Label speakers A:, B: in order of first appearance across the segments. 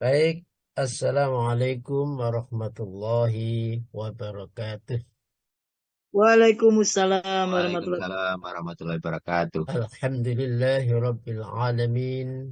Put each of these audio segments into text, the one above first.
A: Baik, Assalamualaikum warahmatullahi wabarakatuh.
B: Waalaikumsalam warahmatullahi
C: Waalaikumsalam warahmatullahi wabarakatuh.
A: Alhamdulillahi rabbil alamin.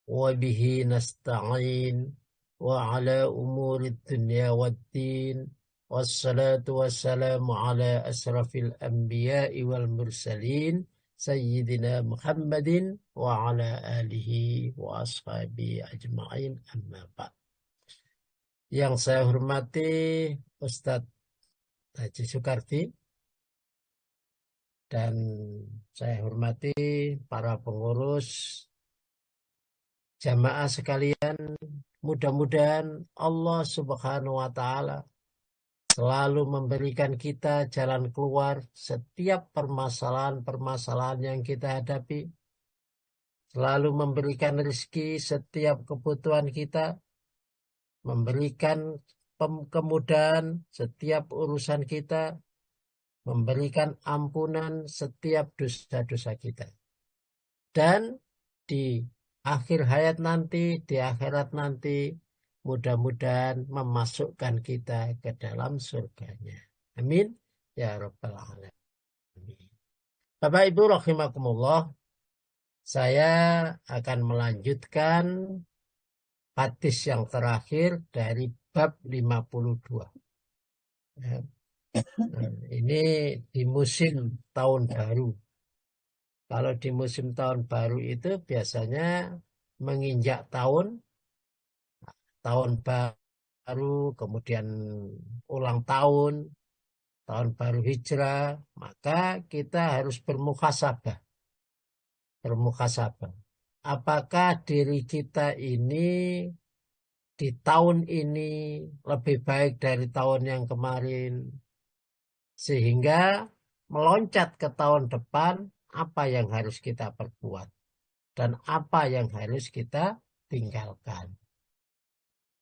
A: Wabihi nasta'in. Wa ala umuri dunya waddin. Wassalatu wassalamu ala asrafil anbiya'i wal mursalin. Sayyidina Muhammadin wa ala alihi wa ashabihi ajma'in amma ba'd. Yang saya hormati Ustadz Haji Soekardi, dan saya hormati para pengurus jamaah sekalian. Mudah-mudahan Allah Subhanahu wa Ta'ala selalu memberikan kita jalan keluar setiap permasalahan-permasalahan yang kita hadapi, selalu memberikan rezeki setiap kebutuhan kita, memberikan kemudahan setiap urusan kita, memberikan ampunan setiap dosa-dosa kita. Dan di akhir hayat nanti, di akhirat nanti, mudah-mudahan memasukkan kita ke dalam surganya. Amin. Ya Rabbal Alamin. Bapak Ibu rahimakumullah, saya akan melanjutkan hadis yang terakhir dari bab 52. Ya. Nah, ini di musim tahun baru. Kalau di musim tahun baru itu biasanya menginjak tahun baru, kemudian ulang tahun, tahun baru hijrah, maka kita harus bermuhasabah. Bermuhasabah. Apakah diri kita ini di tahun ini lebih baik dari tahun yang kemarin? Sehingga meloncat ke tahun depan, apa yang harus kita perbuat dan apa yang harus kita tinggalkan.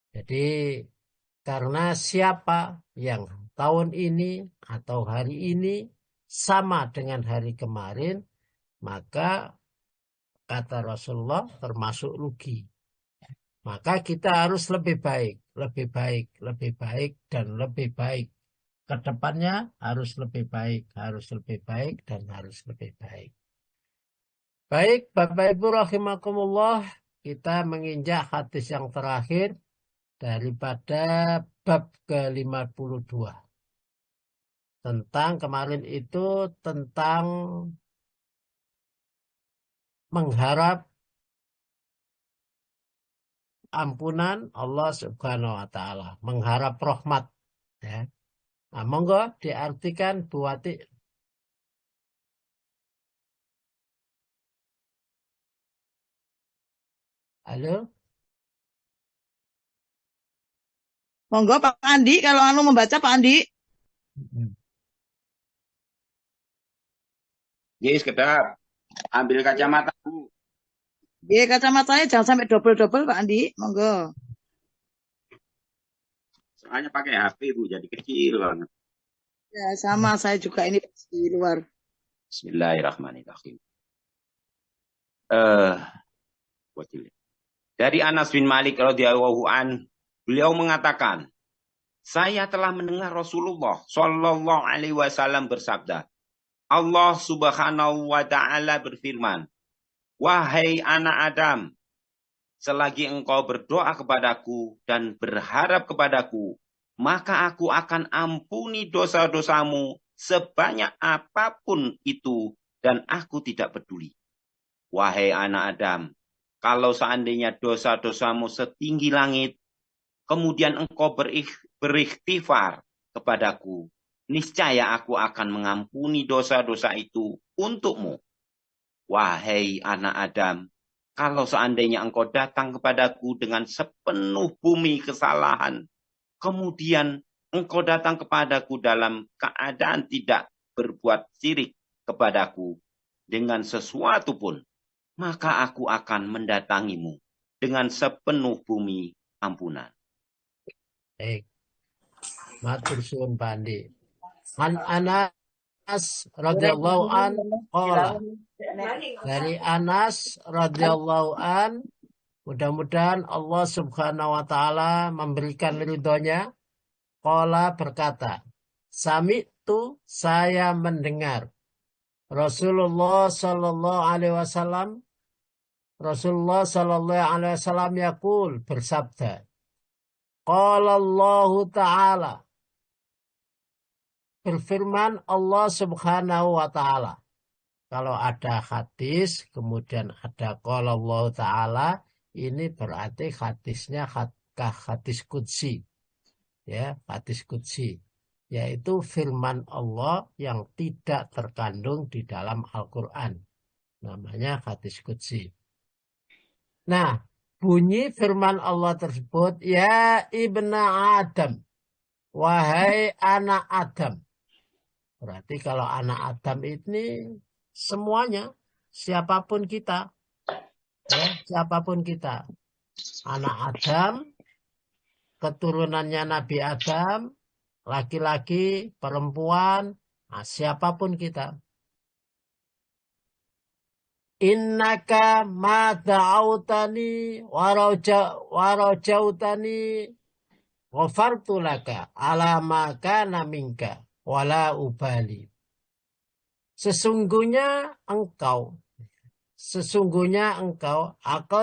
A: Jadi karena siapa yang tahun ini atau hari ini sama dengan hari kemarin, maka kata Rasulullah termasuk rugi. Maka kita harus lebih baik, lebih baik, lebih baik, dan lebih baik. Kedepannya harus lebih baik, harus lebih baik, dan harus lebih baik. Baik, Bapak Ibu rahimakumullah, kita menginjak hadis yang terakhir daripada bab ke-52. Tentang kemarin itu tentang mengharap ampunan Allah Subhanahu wa Ta'ala, mengharap rahmat. Ya. Nah, monggo diartikan Bu Wati. Halo?
B: Monggo Pak Andi, kalau anu membaca Pak Andi.
C: Yes, kita ambil kacamata Bu.
B: Ya, kacamatanya jangan sampai double-double Pak Andi. Monggo.
C: Soalnya pakai HP Bu, jadi kecil banget.
B: Ya, sama saya juga ini di luar.
C: Bismillahirrahmanirrahim. Dari Anas bin Malik radhiyallahu an, beliau mengatakan, saya telah mendengar Rasulullah Shallallahu Alaihi Wasallam bersabda, Allah Subhanahu Wa Taala berfirman, wahai anak Adam, selagi engkau berdoa kepadaku dan berharap kepadaku, maka aku akan ampuni dosa-dosamu sebanyak apapun itu dan aku tidak peduli. Wahai anak Adam, kalau seandainya dosa-dosamu setinggi langit, kemudian engkau berikhtifar kepadaku, niscaya aku akan mengampuni dosa-dosa itu untukmu. Wahai anak Adam, kalau seandainya engkau datang kepadaku dengan sepenuh bumi kesalahan, kemudian engkau datang kepadaku dalam keadaan tidak berbuat syirik kepadaku dengan sesuatu pun, maka aku akan mendatangimu dengan sepenuh bumi ampunan.
A: Baik. Matur suwun Pak Andi. An Anas radhiyallahu an qala. Dari Anas radhiyallahu an, Mudah-mudahan Allah Subhanahu wa taala memberikan ridhonya. Qala berkata, Sami'tu, saya mendengar Rasulullah sallallahu alaihi wasallam yaqul bersabda. Qala Allah taala, berfirman Allah Subhanahu wa taala. Kalau ada hadis kemudian ada qala Allah taala, ini berarti hadisnya hadis qudsi. Ya, hadis qudsi, yaitu firman Allah yang tidak terkandung di dalam Al-Quran. Namanya hadis qudsi. Nah, bunyi firman Allah tersebut, ya ibna Adam, wahai anak Adam. Berarti kalau anak Adam ini semuanya, siapapun kita. Ya, siapapun kita. Anak Adam, keturunannya Nabi Adam, laki-laki, perempuan, nah, siapapun kita. Innaka ma da'autani warajautani ghafartu laka ala ma kana minka wala ubali. Sesungguhnya engkau,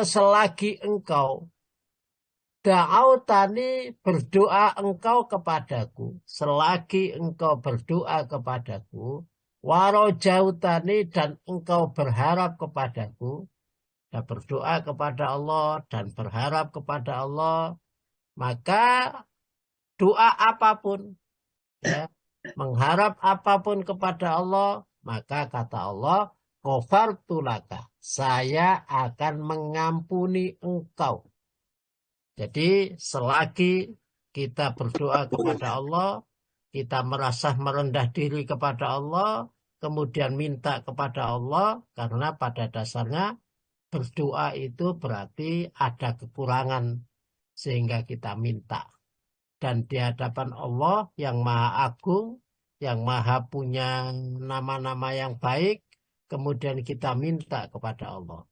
A: selagi engkau da'autani, berdoa engkau kepadaku, selagi engkau berdoa kepadaku, warajautani, dan engkau berharap kepadaku, dan berdoa kepada Allah dan berharap kepada Allah, maka doa apapun, ya, mengharap apapun kepada Allah, maka kata Allah, ghafartu laka, saya akan mengampuni engkau. Jadi selagi kita berdoa kepada Allah, kita merasa merendah diri kepada Allah, kemudian minta kepada Allah, karena pada dasarnya berdoa itu berarti ada kekurangan sehingga kita minta. Dan di hadapan Allah yang Maha Agung, yang Maha punya nama-nama yang baik, kemudian kita minta kepada Allah.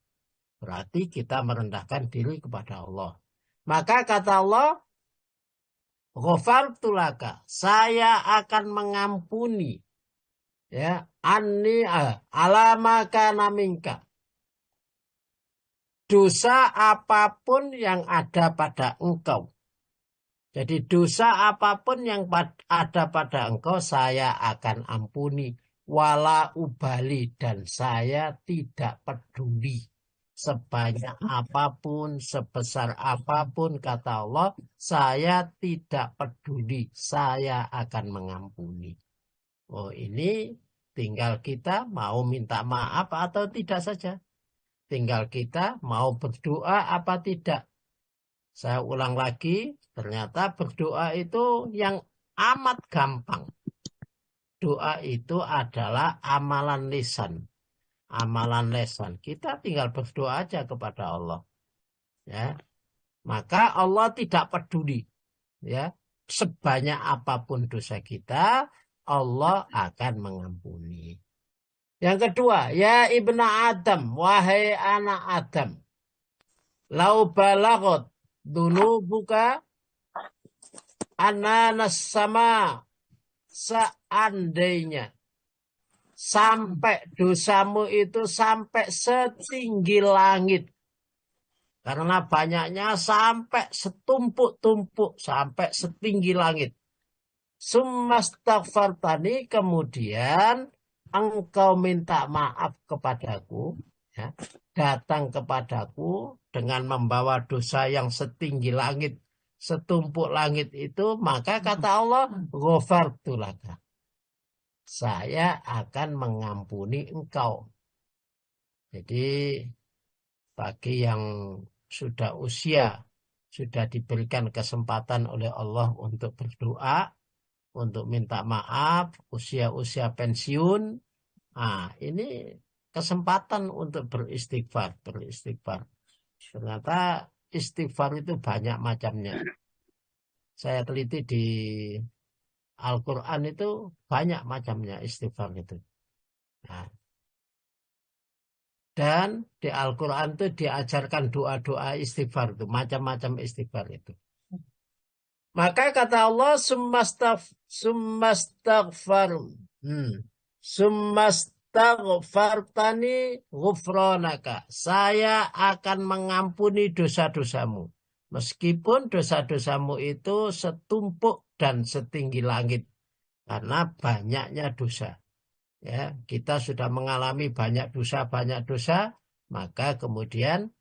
A: Berarti kita merendahkan diri kepada Allah. Maka kata Allah, ghafartu laka, saya akan mengampuni, ya, alama kana minka, dosa apapun yang ada pada engkau. Jadi dosa apapun yang ada pada engkau, saya akan ampuni. Wala ubali, dan saya tidak peduli. Sebanyak apapun, sebesar apapun, kata Allah, saya tidak peduli, saya akan mengampuni. Oh, ini tinggal kita mau minta maaf atau tidak saja. Tinggal kita mau berdoa apa tidak. Saya ulang lagi, ternyata berdoa itu yang amat gampang. Doa itu adalah amalan lisan. Amalan lisan. Kita tinggal berdoa aja kepada Allah. Ya. Maka Allah tidak peduli. Ya. Sebanyak apapun dosa kita, Allah akan mengampuni. Yang kedua, ya ibna Adam, wahai anak Adam. Lau balagot dunubuka ananas sama, seandainya sampai dosamu itu sampai setinggi langit. Karena banyaknya sampai setumpuk-tumpuk, sampai setinggi langit. Summastaghfartani, kemudian engkau minta maaf kepadaku, ya, datang kepadaku dengan membawa dosa yang setinggi langit, setumpuk langit itu, maka kata Allah, ghafartu laka, saya akan mengampuni engkau. Jadi bagi yang sudah usia, sudah diberikan kesempatan oleh Allah untuk berdoa, untuk minta maaf, usia-usia pensiun, nah ini kesempatan untuk beristighfar. Ternyata istighfar itu banyak macamnya. Saya teliti di Al-Quran itu banyak macamnya istighfar itu. Nah, Dan di Al-Quran itu diajarkan doa-doa istighfar itu, macam-macam istighfar itu. Maka kata Allah, Summastaghfartani ghufranaka. Saya akan mengampuni dosa-dosamu. Meskipun dosa-dosamu itu setumpuk dan setinggi langit. Karena banyaknya dosa. Ya, kita sudah mengalami banyak dosa, maka kemudian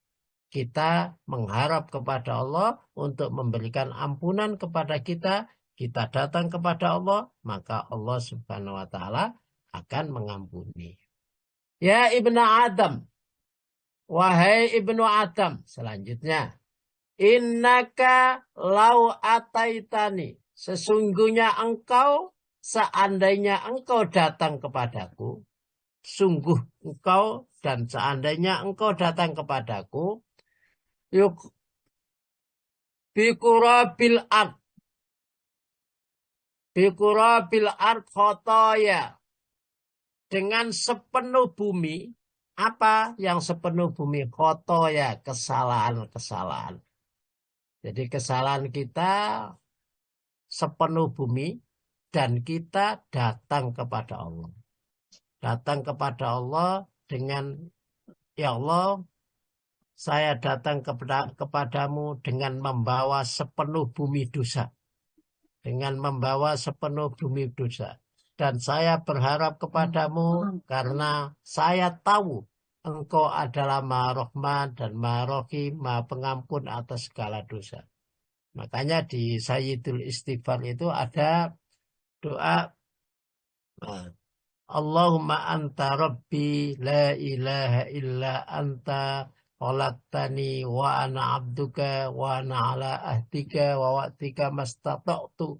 A: kita mengharap kepada Allah untuk memberikan ampunan kepada kita datang kepada Allah, maka Allah Subhanahu wa taala akan mengampuni. Ya Ibnu Adam, wahai Ibnu Adam, selanjutnya, innaka lau ataitani, sesungguhnya engkau, seandainya engkau datang kepadaku, sungguh engkau dan seandainya engkau datang kepadaku, yuk bikurabil ard khotoya, dengan sepenuh bumi. Apa yang sepenuh bumi? Khotoya, kesalahan-kesalahan. Jadi kesalahan kita sepenuh bumi. Dan kita datang kepada Allah. Datang kepada Allah dengan, ya Allah, saya datang kepadamu dengan membawa sepenuh bumi dosa. Dengan membawa sepenuh bumi dosa. Dan saya berharap kepadamu karena saya tahu engkau adalah Maha Rahman dan Maha Rahim, Maha Pengampun atas segala dosa. Makanya di Sayyidul Istighfar itu ada doa, Allahumma anta rabbi la ilaha illa anta khalaqtani wa ana abduka wa ana ala ahdika wa wa'tika mastata'tu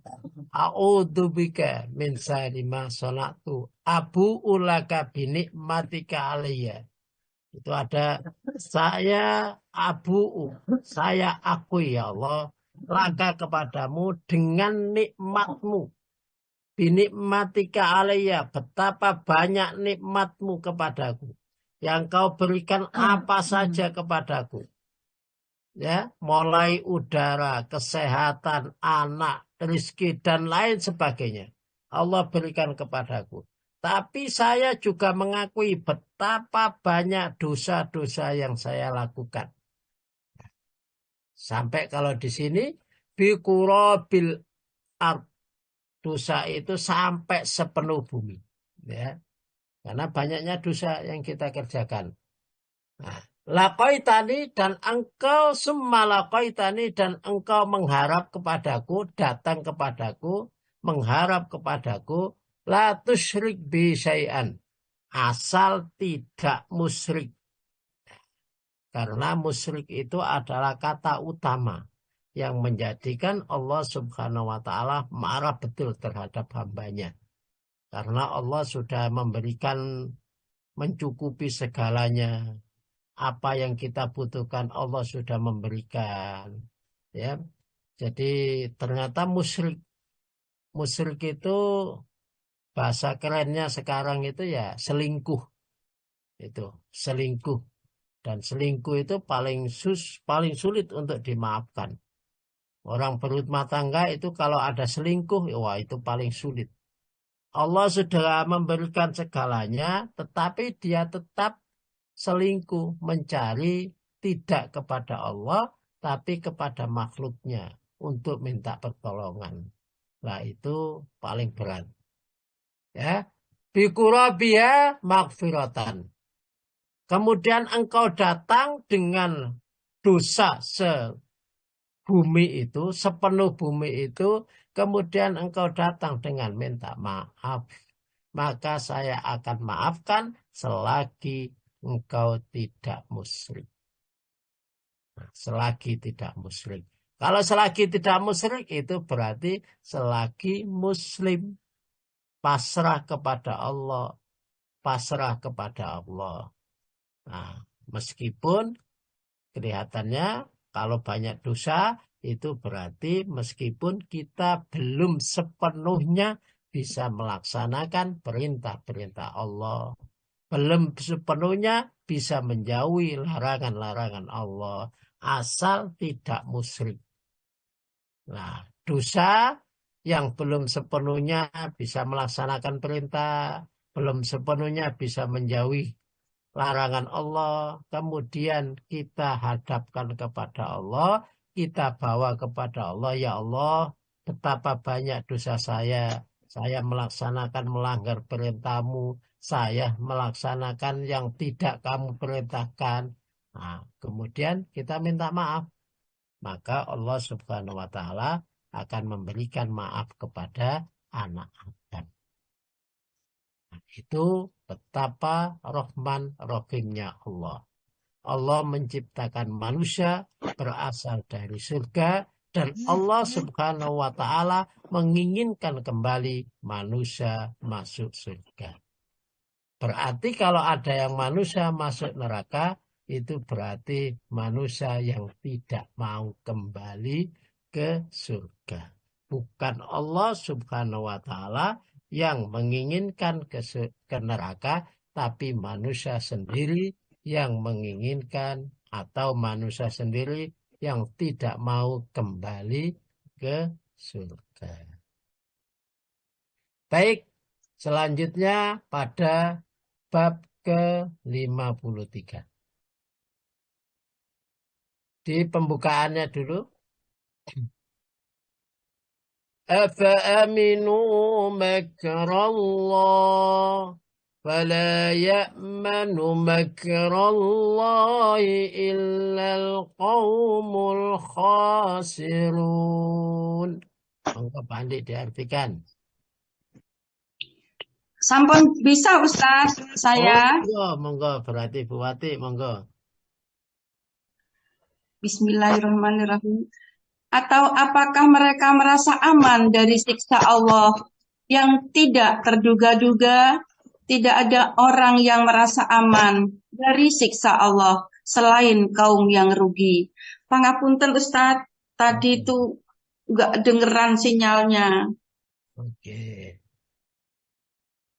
A: a'udzu bika min syarri ma sana'tu abu'u laka bi ni'matika alayya. Itu ada, saya akui ya Allah laka kepadamu dengan nikmatmu. Binikmatika alayya, betapa banyak nikmatmu kepadaku. Yang kau berikan apa saja kepadaku. Ya, mulai udara, kesehatan, anak, rezeki, dan lain sebagainya. Allah berikan kepadaku. Tapi saya juga mengakui betapa banyak dosa-dosa yang saya lakukan. Sampai kalau di sini, bikurabil ard. Dosa itu sampai sepenuh bumi. Ya. Karena banyaknya dosa yang kita kerjakan. Nah, lakoitani dan engkau mengharap kepadaku, datang kepadaku, mengharap kepadaku, la tusyrik bi syai'an. Asal tidak musyrik. Karena musyrik itu adalah kata utama yang menjadikan Allah Subhanahu wa ta'ala marah betul terhadap hambanya. Karena Allah sudah memberikan, mencukupi segalanya. Apa yang kita butuhkan Allah sudah memberikan. Ya. Jadi ternyata musyrik itu bahasa kerennya sekarang itu ya selingkuh. Itu selingkuh. Dan selingkuh itu paling sulit untuk dimaafkan. Orang berumah tangga itu kalau ada selingkuh, wah itu paling sulit. Allah sudah memberikan segalanya, tetapi dia tetap selingkuh, mencari tidak kepada Allah, tapi kepada makhluknya untuk minta pertolongan. Nah itu paling berat. Ya, bikurabiha magfiratan. Kemudian engkau datang dengan dosa bumi itu, sepenuh bumi itu, kemudian engkau datang dengan minta maaf. Maka saya akan maafkan selagi engkau tidak musyrik. Nah, selagi tidak musyrik. Kalau selagi tidak musyrik itu berarti selagi muslim. Pasrah kepada Allah. Pasrah kepada Allah. Nah, meskipun kelihatannya kalau banyak dosa, itu berarti meskipun kita belum sepenuhnya bisa melaksanakan perintah-perintah Allah. Belum sepenuhnya bisa menjauhi larangan-larangan Allah asal tidak musyrik. Nah, dosa yang belum sepenuhnya bisa melaksanakan perintah, belum sepenuhnya bisa menjauhi larangan Allah, kemudian kita hadapkan kepada Allah, kita bawa kepada Allah, ya Allah, betapa banyak dosa saya melaksanakan melanggar perintahmu, saya melaksanakan yang tidak kamu perintahkan. Nah, kemudian kita minta maaf, maka Allah Subhanahu wa Ta'ala akan memberikan maaf kepada anak Adam. Nah, itu betapa Rahman Rahimnya Allah. Allah menciptakan manusia berasal dari surga dan Allah Subhanahu wa Ta'ala menginginkan kembali manusia masuk surga. Berarti kalau ada yang manusia masuk neraka, itu berarti manusia yang tidak mau kembali ke surga. Bukan Allah Subhanahu wa Ta'ala yang menginginkan ke neraka, tapi manusia sendiri yang menginginkan atau manusia sendiri yang tidak mau kembali ke surga. Baik, selanjutnya pada bab ke-53. Di pembukaannya dulu. أفأمنوا مكر الله فلا يأمن مكر الله إلا القوم الخاسرون. Monggo Pak diartikan.
B: Sampun bisa Ustaz saya.
A: Monggo berarti Bu Wati, monggo.
B: Bismillahirrahmanirrahim. Atau apakah mereka merasa aman dari siksa Allah yang tidak terduga-duga? Tidak ada orang yang merasa aman dari siksa Allah selain kaum yang rugi. Pangapunten Ustaz, tadi itu nggak dengeran sinyalnya.
A: Oke.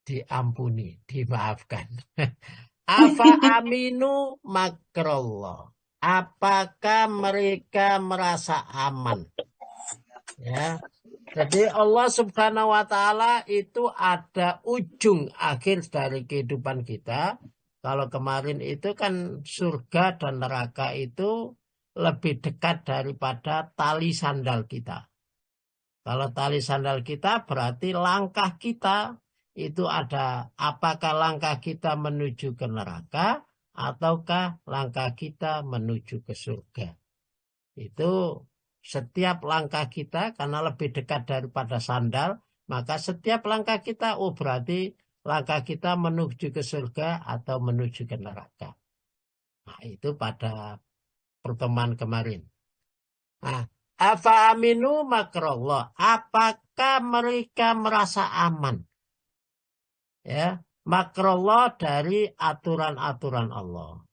A: Diampuni, dimaafkan. Afa aminu makrallah. Apakah mereka merasa aman? Ya. Jadi Allah Subhanahu wa Ta'ala itu ada ujung akhir dari kehidupan kita. Kalau kemarin itu kan surga dan neraka itu lebih dekat daripada tali sandal kita. Kalau tali sandal kita berarti langkah kita itu ada, apakah langkah kita menuju ke neraka ataukah langkah kita menuju ke surga. Itu setiap langkah kita karena lebih dekat daripada sandal, maka setiap langkah kita berarti langkah kita menuju ke surga atau menuju ke neraka. Nah, itu pada pertemuan kemarin. Nah, afa aminu makrallah. Apakah mereka merasa aman? Ya, makrallah dari aturan-aturan Allah.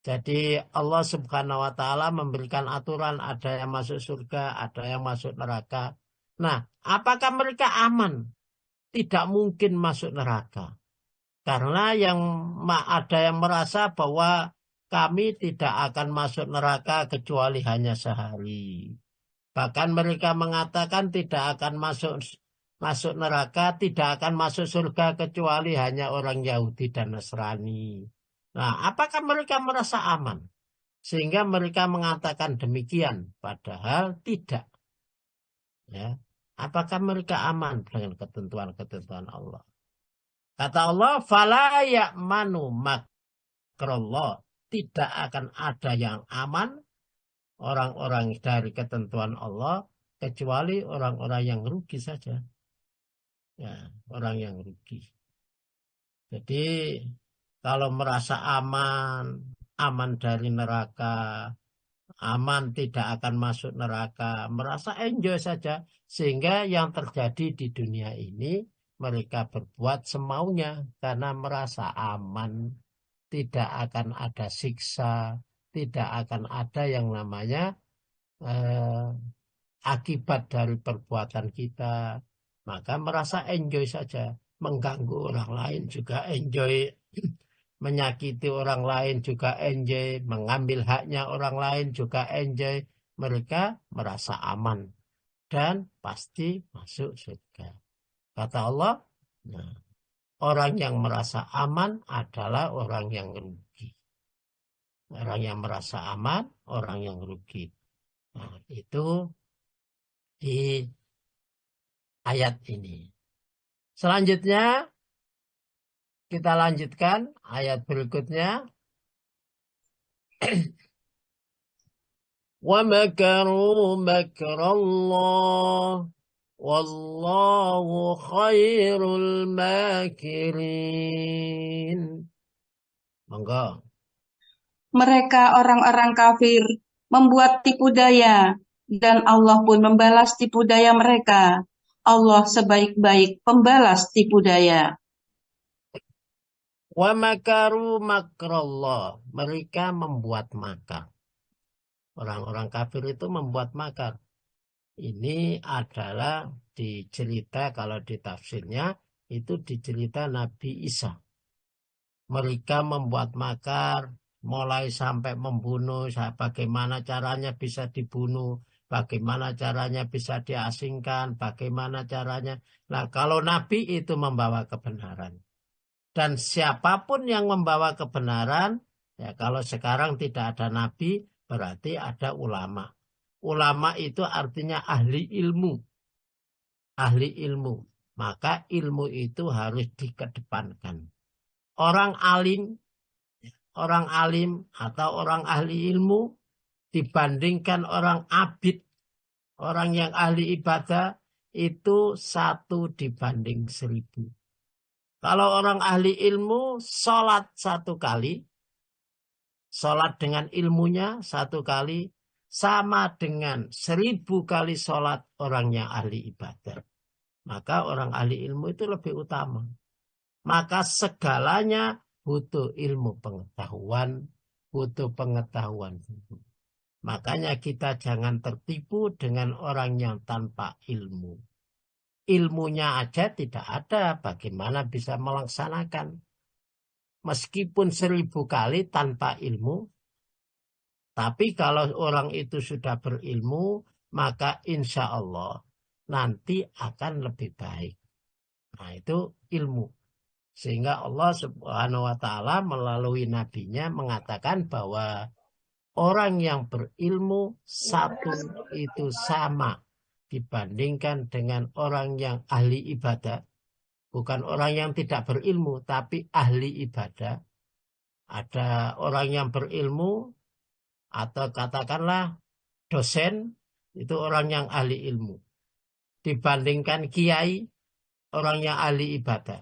A: Jadi Allah Subhanahu wa Ta'ala memberikan aturan, ada yang masuk surga, ada yang masuk neraka. Nah, apakah mereka aman? Tidak mungkin masuk neraka. Karena ada yang merasa bahwa kami tidak akan masuk neraka kecuali hanya sehari. Bahkan mereka mengatakan tidak akan masuk neraka, tidak akan masuk surga kecuali hanya orang Yahudi dan Nasrani. Nah, apakah mereka merasa aman? Sehingga mereka mengatakan demikian, padahal tidak. Ya. Apakah mereka aman dengan ketentuan-ketentuan Allah? Kata Allah, fala ya'manu makrallah. Tidak akan ada yang aman orang-orang dari ketentuan Allah kecuali orang-orang yang rugi saja. Ya, orang yang rugi. Jadi kalau merasa aman dari neraka, aman tidak akan masuk neraka, merasa enjoy saja. Sehingga yang terjadi di dunia ini, mereka berbuat semaunya karena merasa aman, tidak akan ada siksa, tidak akan ada yang namanya akibat dari perbuatan kita. Maka merasa enjoy saja, mengganggu orang lain juga enjoy, menyakiti orang lain juga enjoy, mengambil haknya orang lain juga enjoy. Mereka merasa aman dan pasti masuk surga. Kata Allah, nah, orang yang merasa aman adalah orang yang rugi. Orang yang merasa aman, orang yang rugi. Nah, itu di ayat ini. Selanjutnya, kita lanjutkan ayat berikutnya. وَمَكَرُوا مَكْرَ اللَّهِ وَاللَّهُ خَيْرُ الْمَاكِرِينَ. Monggo.
B: Mereka orang-orang kafir membuat tipu daya, dan Allah pun membalas tipu daya mereka. Allah sebaik-baik pembalas tipu daya.
A: وَمَكَرُوا مَكْرَ اللَّهِ. Mereka membuat makar. Orang-orang kafir itu membuat makar. Ini adalah dicerita, kalau di tafsirnya itu dicerita Nabi Isa. Mereka membuat makar, mulai sampai membunuh, bagaimana caranya bisa dibunuh, bagaimana caranya bisa diasingkan, bagaimana caranya. Nah, kalau Nabi itu membawa kebenaran. Dan siapapun yang membawa kebenaran, ya kalau sekarang tidak ada Nabi, berarti ada ulama. Ulama itu artinya ahli ilmu. Ahli ilmu. Maka ilmu itu harus dikedepankan. Orang alim atau orang ahli ilmu dibandingkan orang abid, orang yang ahli ibadah, itu 1:1000. Kalau orang ahli ilmu, sholat 1 kali, sholat dengan ilmunya 1 kali, sama dengan 1000 kali sholat orang yang ahli ibadah. Maka orang ahli ilmu itu lebih utama. Maka segalanya butuh ilmu pengetahuan, butuh pengetahuan. Makanya kita jangan tertipu dengan orang yang tanpa ilmu. Ilmunya aja tidak ada, bagaimana bisa melaksanakan? Meskipun 1000 kali tanpa ilmu, tapi kalau orang itu sudah berilmu, maka insya Allah nanti akan lebih baik. Nah, itu ilmu. Sehingga Allah Subhanahu wa Ta'ala melalui nabinya mengatakan bahwa orang yang berilmu 1 itu sama dibandingkan dengan orang yang ahli ibadah. Bukan orang yang tidak berilmu, tapi ahli ibadah. Ada orang yang berilmu, atau katakanlah dosen, itu orang yang ahli ilmu. Dibandingkan kiai, orang yang ahli ibadah.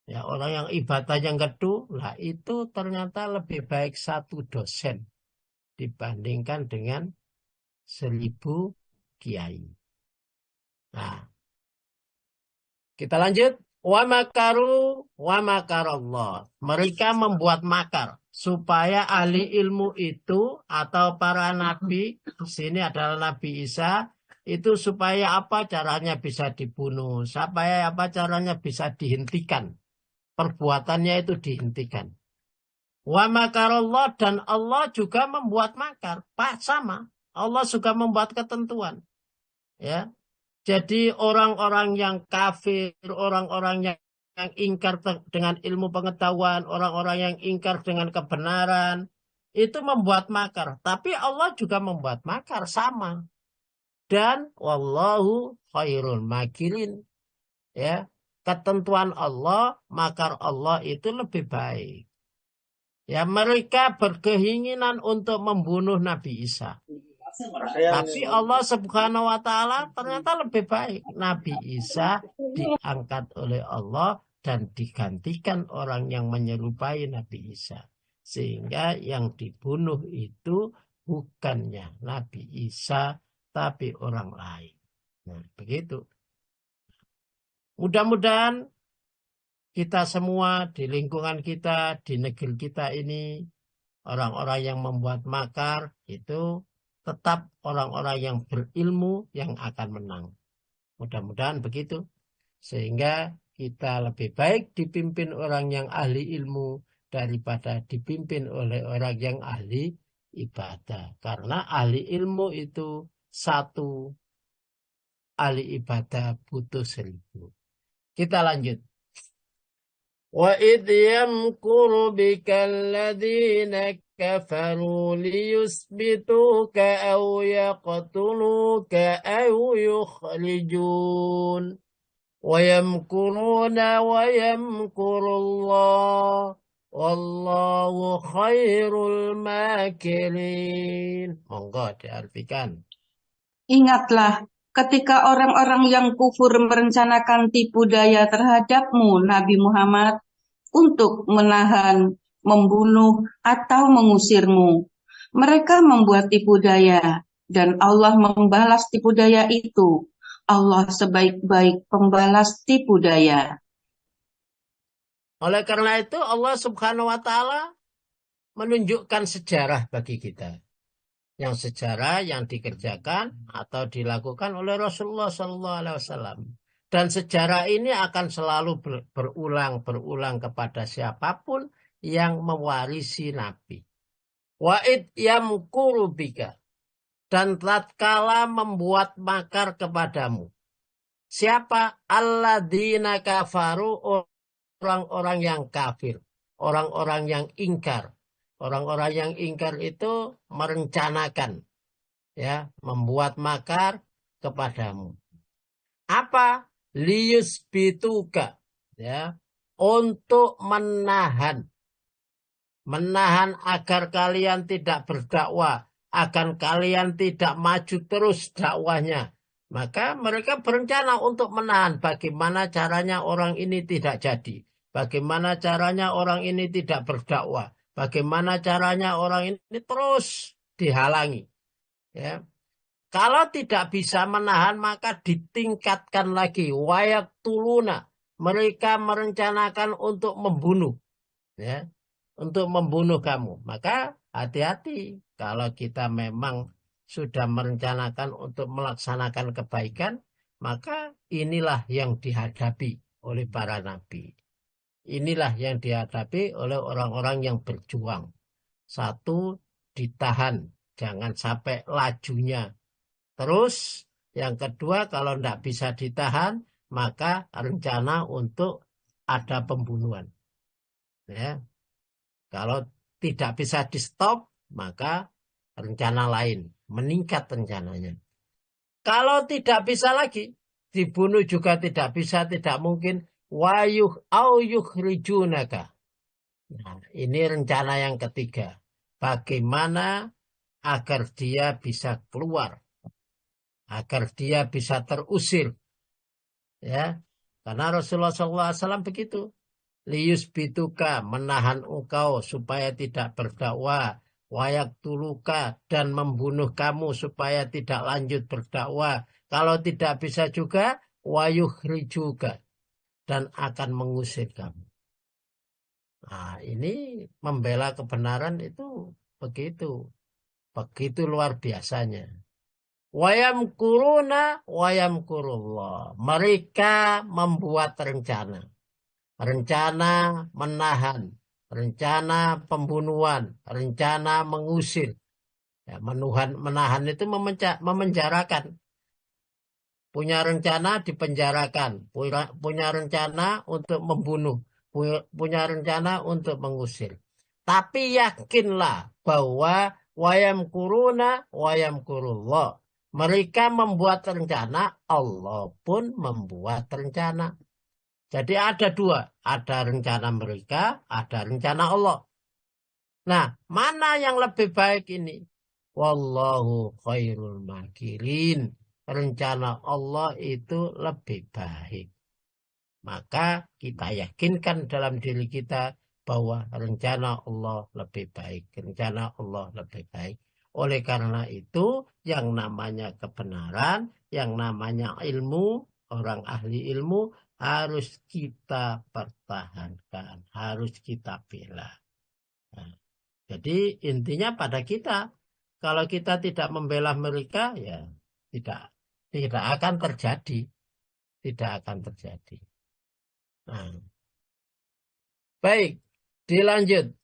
A: Ya, orang yang ibadahnya gedu, lah itu ternyata lebih baik 1 dosen dibandingkan dengan 1000 kiai. Nah, kita lanjut. Wa makaru wa makarallah. Mereka membuat makar supaya ahli ilmu itu atau para nabi, di sini adalah Nabi Isa, itu supaya apa caranya bisa dibunuh, supaya apa caranya bisa dihentikan. Perbuatannya itu dihentikan. Wa makarallah, dan Allah juga membuat makar. Sama. Allah juga membuat ketentuan. Ya. Jadi orang-orang yang kafir, orang-orang yang ingkar dengan ilmu pengetahuan, orang-orang yang ingkar dengan kebenaran, itu membuat makar. Tapi Allah juga membuat makar, sama. Dan wallahu khairul makirin. Ya, ketentuan Allah, makar Allah itu lebih baik. Ya, mereka berkeinginan untuk membunuh Nabi Isa. Tapi Allah Subhanahu wa Ta'ala ternyata lebih baik. Nabi Isa diangkat oleh Allah dan digantikan orang yang menyerupai Nabi Isa. Sehingga yang dibunuh itu bukannya Nabi Isa, tapi orang lain. Nah, begitu. Mudah-mudahan kita semua di lingkungan kita, di negeri kita ini, orang-orang yang membuat makar itu tetap orang-orang yang berilmu yang akan menang. Mudah-mudahan begitu. Sehingga kita lebih baik dipimpin orang yang ahli ilmu daripada dipimpin oleh orang yang ahli ibadah. Karena ahli ilmu itu 1, ahli ibadah butuh 1000. Kita lanjut. وَإِذْ يَمْكُرُ بِكَ الَّذِينَ كَفَرُوا لِيُثْبِتُوكَ أَوْ يَقْتُلُوكَ أَوْ يُخْرِجُونَ وَيَمْكُرُونَ وَيَمْكُرُ اللَّهُ وَاللَّهُ خَيْرُ الْمَاكِرِينَ. Monggo diartikan.
B: Ingatlah ketika orang-orang yang kufur merencanakan tipu daya terhadapmu, Nabi Muhammad, untuk menahan, membunuh, atau mengusirmu. Mereka membuat tipu daya, dan Allah membalas tipu daya itu. Allah sebaik-baik pembalas tipu daya.
A: Oleh karena itu Allah Subhanahu wa Ta'ala menunjukkan sejarah bagi kita. Yang sejarah yang dikerjakan atau dilakukan oleh Rasulullah SAW. Dan sejarah ini akan selalu berulang kepada siapapun yang mewarisi Nabi. Wa'id yamkuru bika. Dan tatkala membuat makar kepadamu. Siapa? Alladzina kafaru, orang-orang yang kafir. Orang-orang yang ingkar. Orang-orang yang ingkar itu merencanakan, ya, membuat makar kepadamu. Apa? Liyusbituka, ya, untuk menahan agar kalian tidak berdakwah, agar kalian tidak maju terus dakwahnya. Maka mereka berencana untuk menahan bagaimana caranya orang ini tidak jadi. Bagaimana caranya orang ini tidak berdakwah. Bagaimana caranya orang ini terus dihalangi. Ya. Kalau tidak bisa menahan maka ditingkatkan lagi. Wayak tuluna. Mereka merencanakan untuk membunuh. Ya. Untuk membunuh kamu. Maka hati-hati. Kalau kita memang sudah merencanakan untuk melaksanakan kebaikan, maka inilah yang dihadapi oleh para nabi. Inilah yang dihadapi oleh orang-orang yang berjuang. 1, ditahan. Jangan sampai lajunya. Terus yang kedua, kalau tidak bisa ditahan, maka rencana untuk ada pembunuhan. Ya. Kalau tidak bisa di-stop, maka rencana lain. Meningkat rencananya. Kalau tidak bisa lagi, dibunuh juga tidak bisa, tidak mungkin. Wayuh au yukhrijunaka. Nah, ini rencana yang ketiga. Bagaimana agar dia bisa keluar. Agar dia bisa terusir. Ya, karena Rasulullah SAW begitu. Liyusbituka, menahan engkau supaya tidak berdakwah. Wayak tuluka, dan membunuh kamu supaya tidak lanjut berdakwah. Kalau tidak bisa juga, wayukhrijuka, dan akan mengusir kamu. Nah, ini membela kebenaran itu begitu. Begitu luar biasanya. Wayamkuruna wayamkurullah. Mereka membuat rencana. Rencana menahan. Rencana pembunuhan. Rencana mengusir. Ya, menahan itu memenjarakan. Punya rencana dipenjarakan. Punya rencana untuk membunuh. Punya rencana untuk mengusir. Tapi yakinlah bahwa wayamkuruna wayamkurullah. Mereka membuat rencana, Allah pun membuat rencana. Jadi ada 2. Ada rencana mereka, ada rencana Allah. Nah, mana yang lebih baik ini? Wallahu khairul makirin. Rencana Allah itu lebih baik. Maka kita yakinkan dalam diri kita bahwa rencana Allah lebih baik. Rencana Allah lebih baik. Oleh karena itu, yang namanya kebenaran, yang namanya ilmu, orang ahli ilmu, harus kita pertahankan. Harus kita bela. Nah, jadi intinya pada kita. Kalau kita tidak membela mereka, ya tidak akan terjadi. Tidak akan terjadi. Nah, baik. Dilanjut.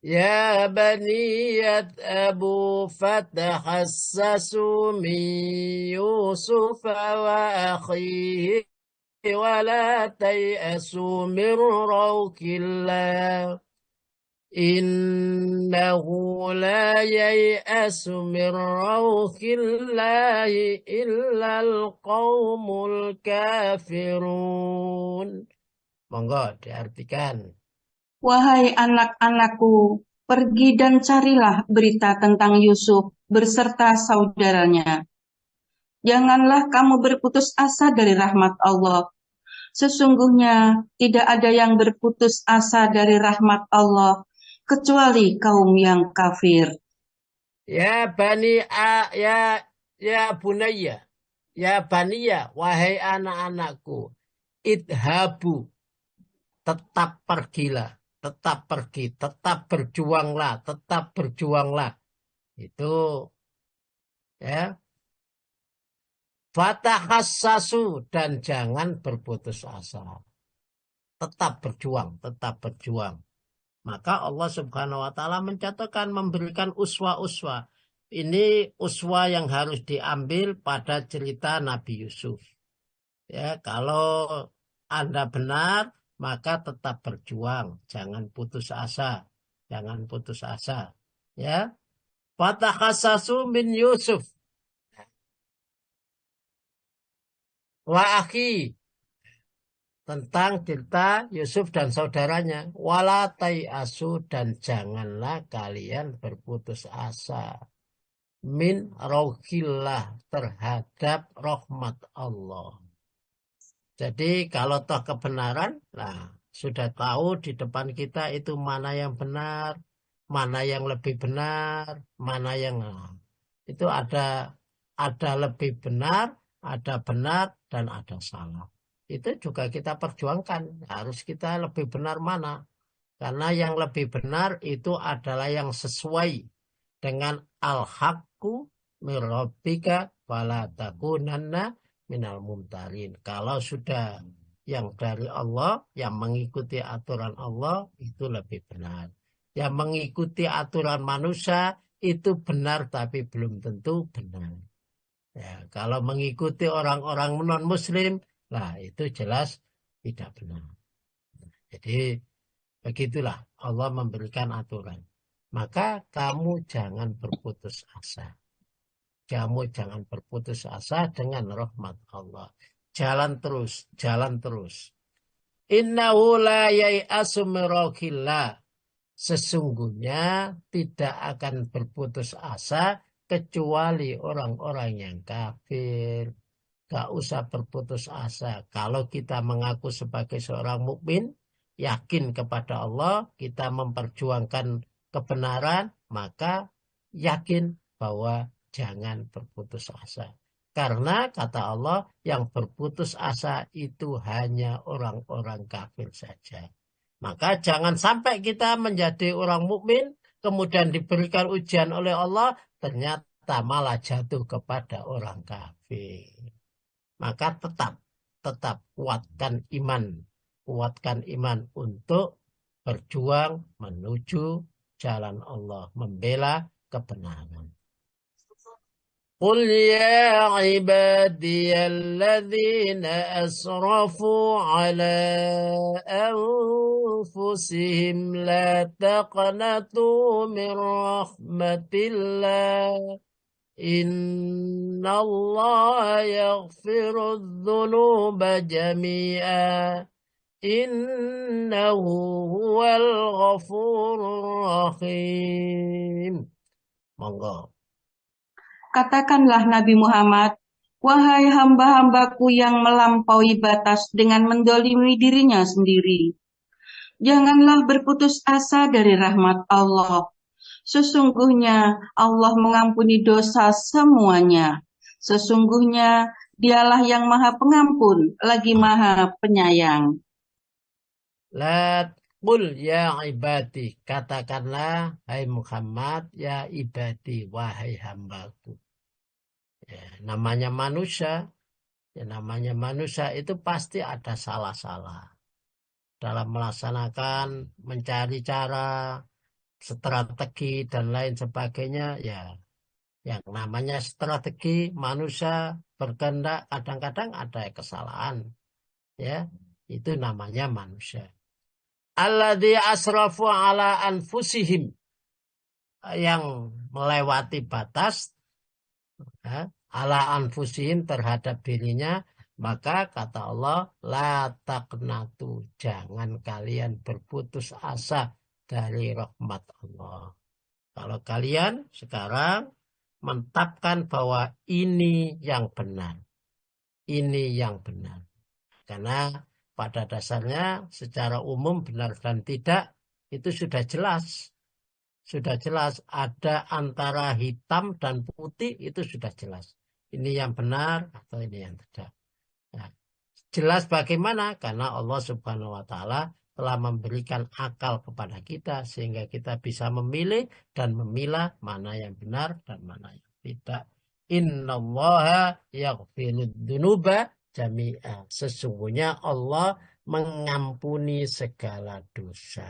A: Ya bani yad'abu fatahassasu min Yusuf wa akhihi wa la tay'asu min rawkillah. Innahu la yay'asu min rawkillahi illa al-qawmul kafirun. Monggo diartikan.
B: Wahai anak-anakku, pergi dan carilah berita tentang Yusuf berserta saudaranya. Janganlah kamu berputus asa dari rahmat Allah. Sesungguhnya tidak ada yang berputus asa dari rahmat Allah kecuali kaum yang kafir.
A: Ya bani ya bunayya, ya baniya, wahai anak-anakku, idhabu, tetap pergilah, tetap pergi, tetap berjuanglah. Itu ya. Fatahassasu, dan jangan berputus asa. Tetap berjuang. Maka Allah Subhanahu wa taala mencatatkan, memberikan uswa-uswa. Ini uswa yang harus diambil pada cerita Nabi Yusuf. Ya, kalau Anda benar, maka tetap berjuang, jangan putus asa. Ya. Fatahassasu min Yusuf wa akhi, tentang cerita Yusuf dan saudaranya. Wala tai'asu, dan janganlah kalian berputus asa. Min rauhillah, terhadap rahmat Allah. Jadi kalau toh kebenaran, nah sudah tahu di depan kita itu mana yang benar, mana yang lebih benar, mana yang itu ada lebih benar, ada benar, dan ada salah. Itu juga kita perjuangkan. Harus kita lebih benar mana. Karena yang lebih benar itu adalah yang sesuai dengan al-haqqu min rabbika fala takunanna minal mumtarin. Kalau sudah yang dari Allah, yang mengikuti aturan Allah, itu lebih benar. Yang mengikuti aturan manusia itu benar, tapi belum tentu benar. Ya, kalau mengikuti orang-orang non-muslim, nah itu jelas tidak benar. Jadi begitulah Allah memberikan aturan. Maka kamu jangan berputus asa. Kamu jangan berputus asa dengan rahmat Allah. Jalan terus. Innahu la yai'asu min rauhillah. Sesungguhnya tidak akan berputus asa kecuali orang-orang yang kafir. Gak usah berputus asa. Kalau kita mengaku sebagai seorang mukmin, yakin kepada Allah, kita memperjuangkan kebenaran, maka yakin bahwa jangan berputus asa. Karena kata Allah, yang berputus asa itu hanya orang-orang kafir saja. Maka jangan sampai kita menjadi orang mukmin, kemudian diberikan ujian oleh Allah, ternyata malah jatuh kepada orang kafir. Maka tetap kuatkan iman untuk berjuang menuju jalan Allah, membela kebenaran. Qul ya ibadiyalladzina asrafu ala anfusihim la taqnatu min rahmatillah. Inna Allah yaghfiru dhunuba jami'a. Innahu huwal ghafurur rahim. Monggo.
B: Katakanlah Nabi Muhammad, wahai hamba-hambaku yang melampaui batas dengan mendolimi dirinya sendiri. Janganlah berputus asa dari rahmat Allah. Sesungguhnya Allah mengampuni dosa semuanya. Sesungguhnya Dialah yang Maha Pengampun, lagi Maha Penyayang.
A: Qul ya ibadi, katakanlah hai Muhammad, ya ibadi, wahai hambaku. Ya, namanya manusia itu pasti ada salah-salah dalam melaksanakan, mencari cara, strategi dan lain sebagainya. Ya, yang namanya strategi manusia berkehendak kadang-kadang ada kesalahan. Ya, itu namanya manusia. Alladzi asrafu ala anfusihim, yang melewati batas, ya, ala anfusihim terhadap dirinya, maka kata Allah, la taqnatu, jangan kalian berputus asa dari rahmat Allah. Kalau kalian sekarang menetapkan bahwa ini yang benar, ini yang benar. Karena pada dasarnya secara umum benar dan tidak itu sudah jelas. Sudah jelas ada antara hitam dan putih, itu sudah jelas. Ini yang benar atau ini yang tidak. Nah, jelas bagaimana? Karena Allah Subhanahu wa Ta'ala telah memberikan akal kepada kita sehingga kita bisa memilih dan memilah mana yang benar dan mana yang tidak. Innallaha yaghfirud dzunuba jami'a. Sesungguhnya Allah mengampuni segala dosa.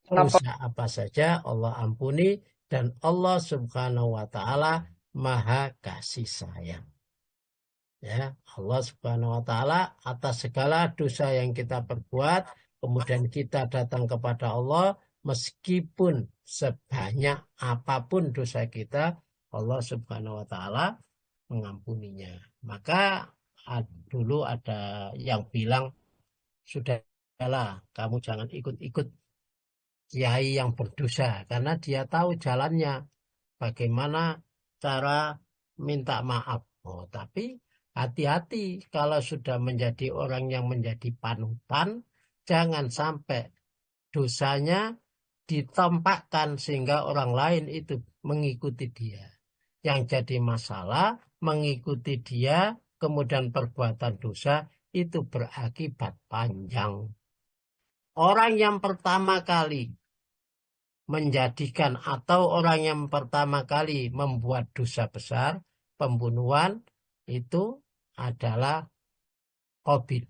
A: Dosa apa saja Allah ampuni, dan Allah Subhanahu wa Ta'ala Maha kasih sayang. Ya, Allah Subhanahu wa Ta'ala atas segala dosa yang kita perbuat, kemudian kita datang kepada Allah, meskipun sebanyak apapun dosa kita, Allah Subhanahu wa Ta'ala mengampuninya. Maka dulu ada yang bilang, sudahlah kamu jangan ikut-ikut kiai yang berdosa, karena dia tahu jalannya, bagaimana cara minta maaf. Oh, tapi hati-hati kalau sudah menjadi orang yang menjadi panutan, jangan sampai dosanya ditampakkan sehingga orang lain itu mengikuti dia. Yang jadi masalah mengikuti dia, kemudian perbuatan dosa itu berakibat panjang. Orang yang pertama kali menjadikan atau orang yang pertama kali membuat dosa besar, pembunuhan, itu adalah Qabil.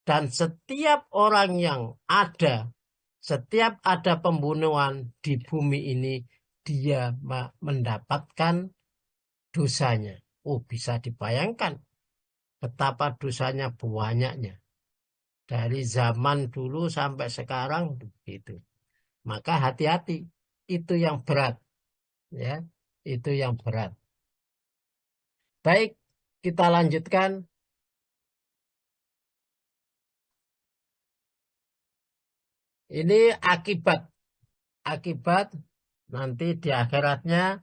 A: Dan setiap orang yang ada, setiap ada pembunuhan di bumi ini, dia mendapatkan dosanya. Oh, bisa dibayangkan betapa dosanya banyaknya. Dari zaman dulu sampai sekarang begitu. Maka hati-hati, itu yang berat, ya, itu yang berat. Baik, kita lanjutkan. Ini akibat nanti di akhiratnya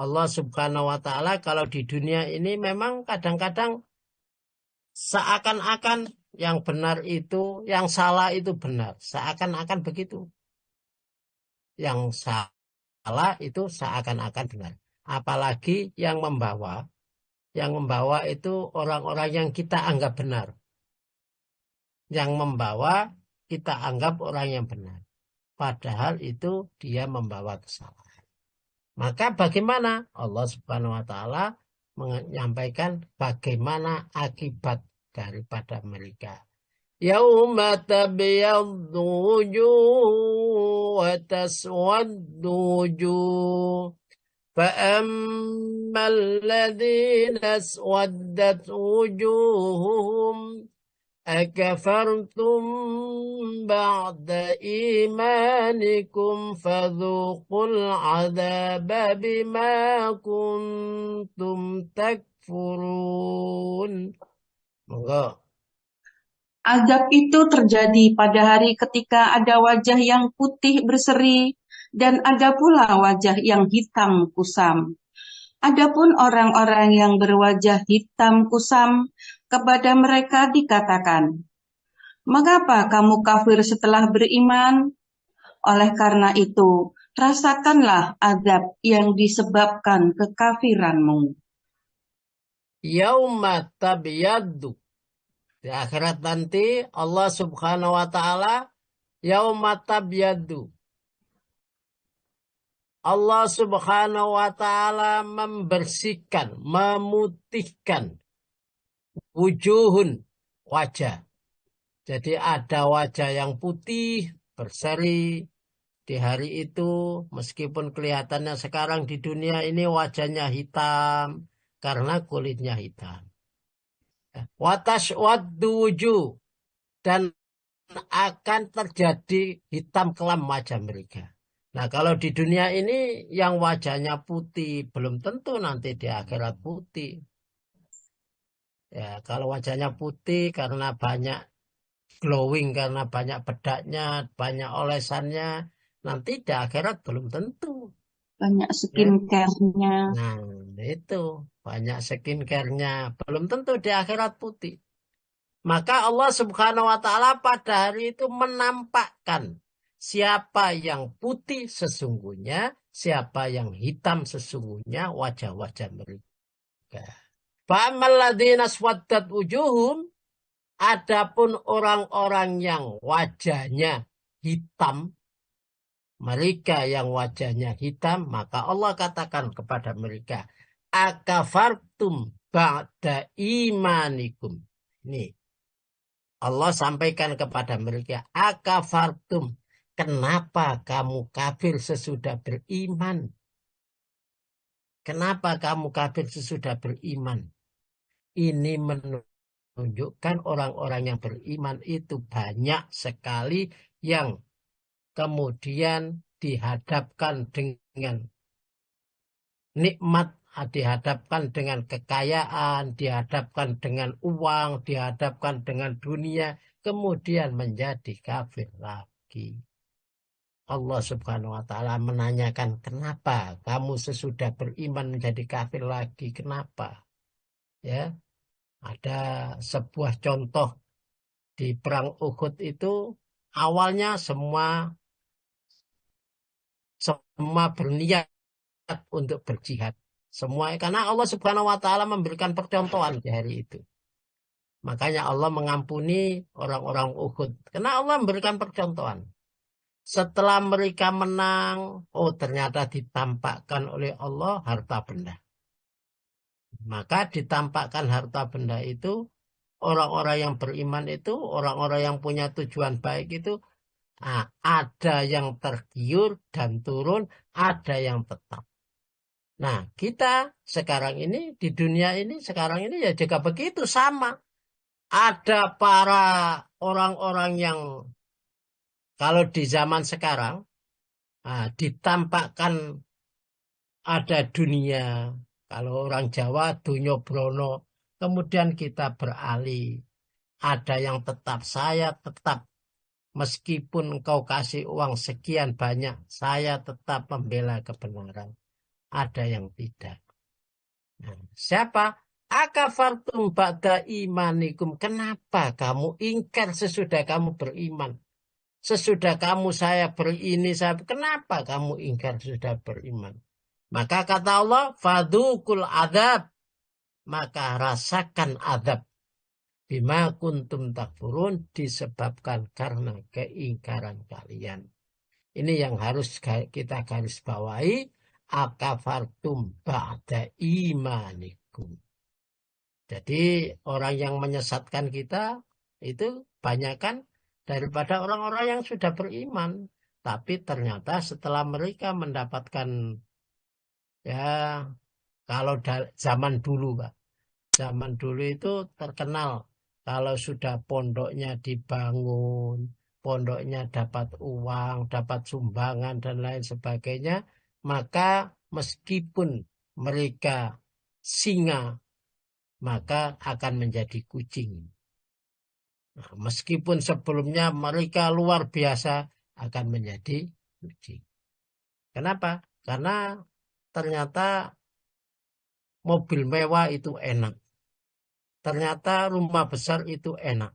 A: Allah Subhanahu wa Ta'ala. Kalau di dunia ini memang kadang-kadang seakan-akan yang benar itu, yang salah itu benar, seakan-akan begitu. Yang salah itu seakan-akan benar. Apalagi yang membawa itu orang-orang yang kita anggap benar. Yang membawa kita anggap orang yang benar. Padahal itu dia membawa kesalahan. Maka bagaimana? Allah Subhanahu wa Ta'ala menyampaikan bagaimana akibat daripada mereka. Yauma tabyaddu wujuh wa taswaddu wujuh. فأما الذين اسودت وجوههم أكفرتم بعد إيمانكم فذوقوا العذاب بما كنتم تكفرون. Monggo.
B: Azab itu terjadi pada hari ketika ada wajah yang putih berseri dan ada pula wajah yang hitam kusam. Adapun orang-orang yang berwajah hitam kusam, kepada mereka dikatakan, "Mengapa kamu kafir setelah beriman? Oleh karena itu, rasakanlah azab yang disebabkan kekafiranmu."
A: Yauma tabyaddu. Di akhirat nanti Allah Subhanahu wa Ta'ala yauma tabyaddu. Allah Subhanahu wa taala membersihkan, memutihkan wujuhun, wajah. Jadi ada wajah yang putih, berseri di hari itu, meskipun kelihatannya sekarang di dunia ini wajahnya hitam karena kulitnya hitam. Watashwaddu wujuh, dan akan terjadi hitam kelam wajah mereka. Nah, kalau di dunia ini yang wajahnya putih belum tentu nanti di akhirat putih. Ya, kalau wajahnya putih karena banyak glowing, karena banyak bedaknya, banyak olesannya, nanti di akhirat belum tentu.
B: Banyak
A: Ya.
B: skincare-nya.
A: Nah, itu banyak skincare-nya, belum tentu di akhirat putih. Maka Allah Subhanahu wa taala pada hari itu menampakkan siapa yang putih sesungguhnya, siapa yang hitam sesungguhnya wajah-wajah mereka. Fa'amal ladzina aswaddat wujuhum, adapun orang-orang yang wajahnya hitam, mereka yang wajahnya hitam, maka Allah katakan kepada mereka, akafartum ba'da imanikum. Ini Allah sampaikan kepada mereka, akafartum, kenapa kamu kafir sesudah beriman? Kenapa kamu kafir sesudah beriman? Ini menunjukkan orang-orang yang beriman itu banyak sekali yang kemudian dihadapkan dengan nikmat, dihadapkan dengan kekayaan, dihadapkan dengan uang, dihadapkan dengan dunia, kemudian menjadi kafir lagi. Allah Subhanahu wa taala menanyakan, kenapa kamu sesudah beriman menjadi kafir lagi? Kenapa? Ya, ada sebuah contoh di perang Uhud itu, awalnya semua berniat untuk berjihad. Semua karena Allah Subhanahu wa taala memberikan percontohan di hari itu. Makanya Allah mengampuni orang-orang Uhud. Karena Allah memberikan percontohan. Setelah mereka menang, oh ternyata ditampakkan oleh Allah harta benda. Maka ditampakkan harta benda itu, orang-orang yang beriman itu, orang-orang yang punya tujuan baik itu, ada yang tergiur dan turun, ada yang tetap. Nah, kita sekarang ini, di dunia ini, sekarang ini ya juga begitu, sama. Ada para orang-orang yang kalau di zaman sekarang ditampakkan ada dunia. Kalau orang Jawa, dunya brono. Kemudian kita beralih. Ada yang tetap, saya tetap. Meskipun engkau kasih uang sekian banyak, saya tetap membela kebenaran. Ada yang tidak. Nah, siapa? Akafartum ba'da imanikum. Kenapa kamu ingkar sesudah kamu beriman? Sesudah kamu saya berini, kenapa kamu ingkar sudah beriman? Maka kata Allah, fadukul adab. Maka rasakan adab. Bima kuntum takfurun, disebabkan karena keingkaran kalian. Ini yang harus kita garis bawahi. Akafartum ba'da imanikum. Jadi orang yang menyesatkan kita itu banyak kan daripada orang-orang yang sudah beriman. Tapi ternyata setelah mereka mendapatkan, ya kalau zaman dulu Pak. Zaman dulu itu terkenal kalau sudah pondoknya dibangun, pondoknya dapat uang, dapat sumbangan dan lain sebagainya, maka meskipun mereka singa, maka akan menjadi kucing. Nah, meskipun sebelumnya mereka luar biasa, akan menjadi kucing. Kenapa? Karena ternyata mobil mewah itu enak. Ternyata rumah besar itu enak.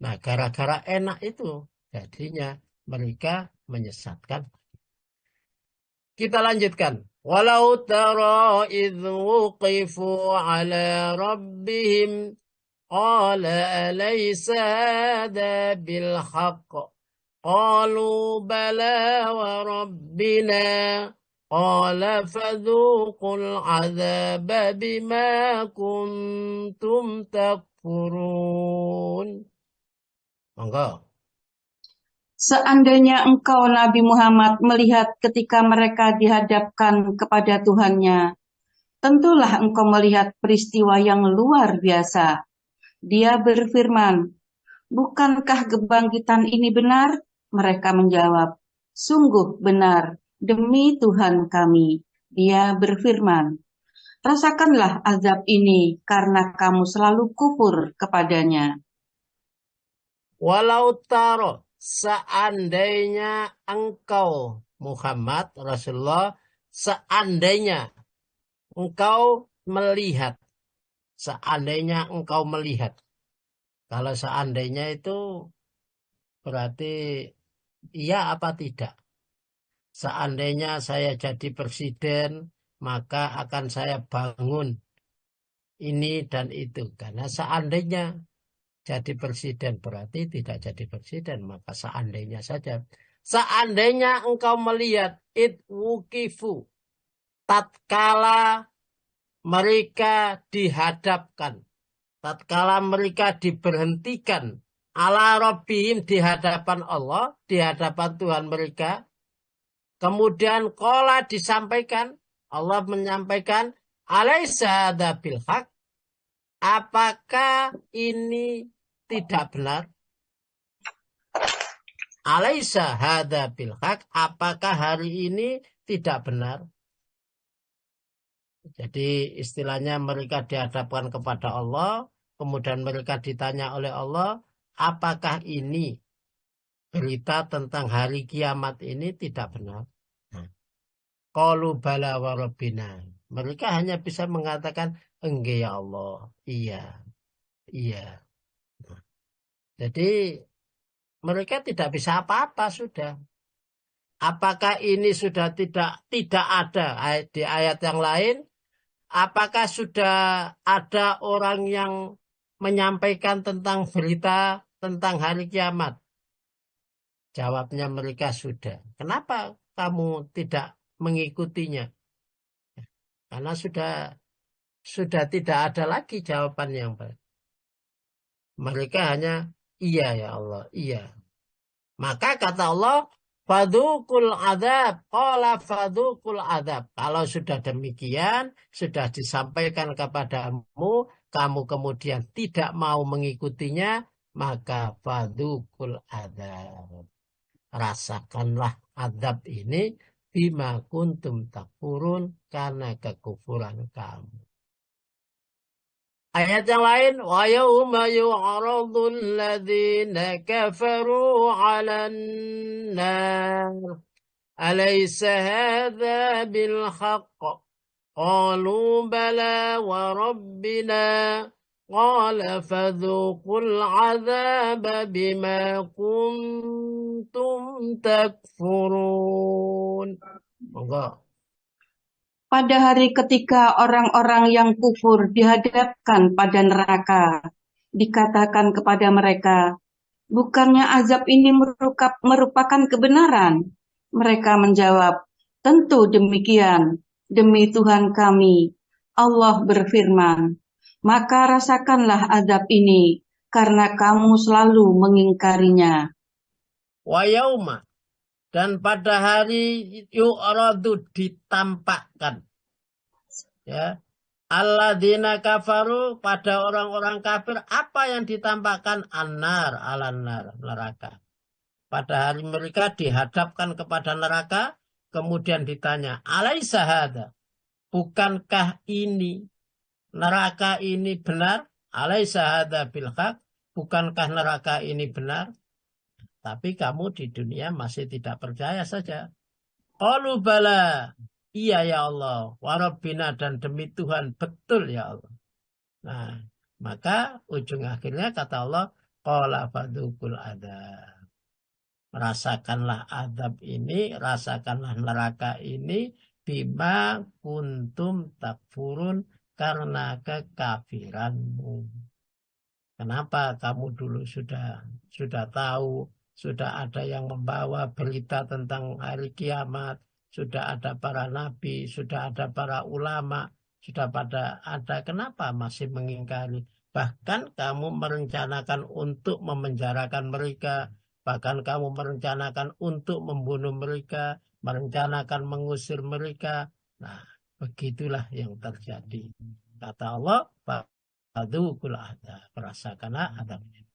A: Nah, gara-gara enak itu, jadinya mereka menyesatkan. Kita lanjutkan. Walau tara idh wuqifu ala rabbihim qala alaysa hadha bilhaq قالوا بلى وربنا قال فذوقوا العذاب بما كنتم تكفرون. Monggo.
B: Seandainya engkau Nabi Muhammad melihat ketika mereka dihadapkan kepada Tuhannya, tentulah engkau melihat peristiwa yang luar biasa. Dia berfirman, bukankah kebangkitan ini benar? Mereka menjawab, sungguh benar, demi Tuhan kami. Dia berfirman, rasakanlah azab ini karena kamu selalu kufur kepadanya.
A: Walau taro, seandainya engkau Muhammad Rasulullah, seandainya engkau melihat, seandainya engkau melihat. Kalau seandainya itu berarti iya apa tidak. Seandainya saya jadi presiden, maka akan saya bangun ini dan itu. Karena seandainya jadi presiden berarti tidak jadi presiden, maka seandainya saja. Seandainya engkau melihat wukifu, tatkala mereka dihadapkan, tatkala mereka diberhentikan, ala rabbihim, di hadapan Allah, di hadapan Tuhan mereka. Kemudian qala disampaikan, Allah menyampaikan, alaisa hadza bil haq, apakah ini tidak benar? Alaisa hadza bil haq, apakah hari ini tidak benar? Jadi istilahnya mereka dihadapkan kepada Allah, kemudian mereka ditanya oleh Allah, apakah ini berita tentang hari kiamat ini tidak benar? Qalu bala wa rabbina. Mereka hanya bisa mengatakan, enggak ya Allah, iya, iya. Jadi mereka tidak bisa apa-apa sudah. Apakah ini sudah tidak ada di ayat yang lain? Apakah sudah ada orang yang menyampaikan tentang berita tentang hari kiamat? Jawabnya mereka sudah. Kenapa kamu tidak mengikutinya? Karena sudah tidak ada lagi jawaban yang baik. Mereka hanya iya ya Allah, iya. Maka kata Allah, fadukul adab, qala fadukul adab. Kalau sudah demikian, sudah disampaikan kepadamu, kamu kemudian tidak mau mengikutinya, maka fadukul adab. Rasakanlah adab ini bima kuntum takfurun, karena kekufuran kamu. Ayat yang lain, wa yauma yu'radul ladzina kafaru 'alan nar alaysa hadza bil haqq qalu bala wa rabbina qala fadhuqul 'adzaba bima kuntum takfurun. Monggo.
B: Pada hari ketika orang-orang yang kufur dihadapkan pada neraka, dikatakan kepada mereka, bukannya azab ini merupakan kebenaran? Mereka menjawab, tentu demikian, demi Tuhan kami. Allah berfirman, maka rasakanlah azab ini, karena kamu selalu mengingkarinya.
A: Wa yauma, dan pada hari yu'radu, ditampakkan, ya, alladzina kafaru, pada orang-orang kafir, apa yang ditampakkan? An-nar, alan-nar, neraka. Pada hari mereka dihadapkan kepada neraka, kemudian ditanya, alaisa hadza, bukankah ini neraka ini benar? Alaisa hadza bil haq, bukankah neraka ini benar? Tapi kamu di dunia masih tidak percaya saja. Qalu bala, iya ya Allah, warabbina, dan demi Tuhan, betul ya Allah. Nah, maka ujung akhirnya kata Allah, qala fadukul adab. Rasakanlah adab ini, rasakanlah neraka ini, bima kuntum takfurun, karena kekafiranmu. Kenapa kamu dulu sudah tahu, sudah ada yang membawa berita tentang hari kiamat, sudah ada para nabi, sudah ada para ulama, sudah pada ada. Kenapa masih mengingkari? Bahkan kamu merencanakan untuk memenjarakan mereka, bahkan kamu merencanakan untuk membunuh mereka, merencanakan mengusir mereka. Nah, begitulah yang terjadi. Kata Allah, fadzukul adzab, rasakanlah adabnya.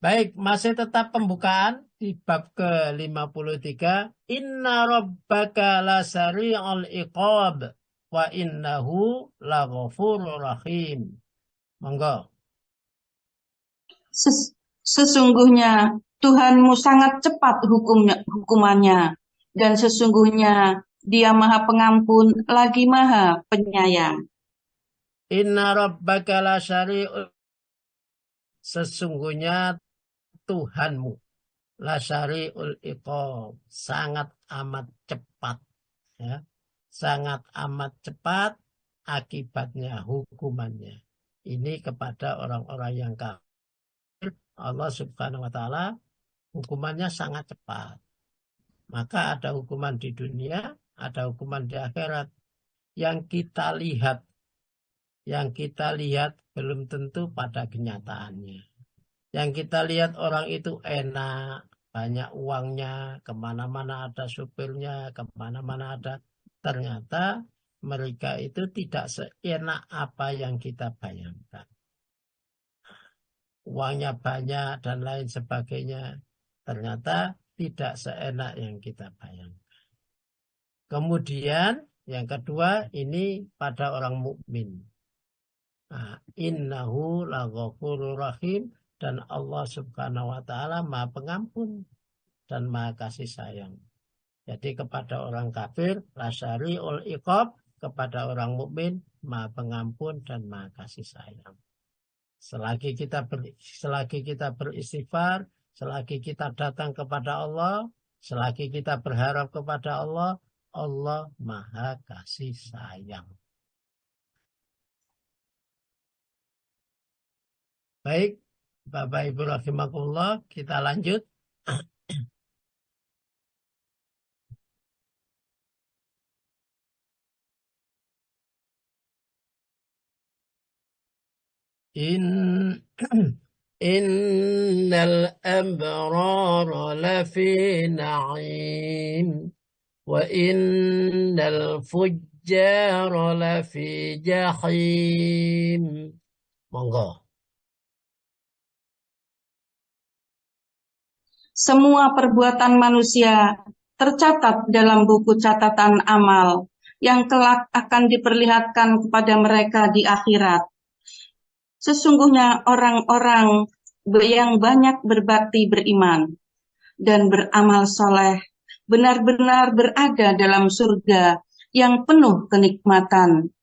A: Baik, masih tetap pembukaan di bab ke-53. Inna rabbaka lasari'ul iqab wa innahu laghafurur rahim. Monggo.
B: Sesungguhnya Tuhanmu sangat cepat hukumannya, dan sesungguhnya Dia Maha Pengampun lagi Maha Penyayang.
A: Inna rabbaka lasari'ul, sesungguhnya Tuhanmu lasari'ul iqab, sangat amat cepat, ya. Sangat amat cepat akibatnya, hukumannya. Ini kepada orang-orang yang kafir, Allah Subhanahu wa taala hukumannya sangat cepat. Maka ada hukuman di dunia, ada hukuman di akhirat. Yang kita lihat belum tentu pada kenyataannya. Yang kita lihat orang itu enak, banyak uangnya, kemana-mana ada supirnya, kemana-mana ada. Ternyata mereka itu tidak seenak apa yang kita bayangkan. Uangnya banyak dan lain sebagainya. Ternyata tidak seenak yang kita bayangkan. Kemudian yang kedua, ini pada orang mukmin. Nah, innahu laghafurur rahim, dan Allah Subhanahu wa taala Maha Pengampun dan Maha Kasih Sayang. Jadi kepada orang kafir lasari'ul iqab, kepada orang mukmin Maha Pengampun dan Maha Kasih Sayang. Selagi kita beristighfar, selagi kita datang kepada Allah, selagi kita berharap kepada Allah, Allah Maha Kasih Sayang. Baik, Bapak Ibu rahimakumullah, kita lanjut. Innal abrara lafi na'im wa innal fujjara lafi jahim. Monggo.
B: Semua perbuatan manusia tercatat dalam buku catatan amal yang kelak akan diperlihatkan kepada mereka di akhirat. Sesungguhnya orang-orang yang banyak berbakti beriman dan beramal soleh benar-benar berada dalam surga yang penuh kenikmatan.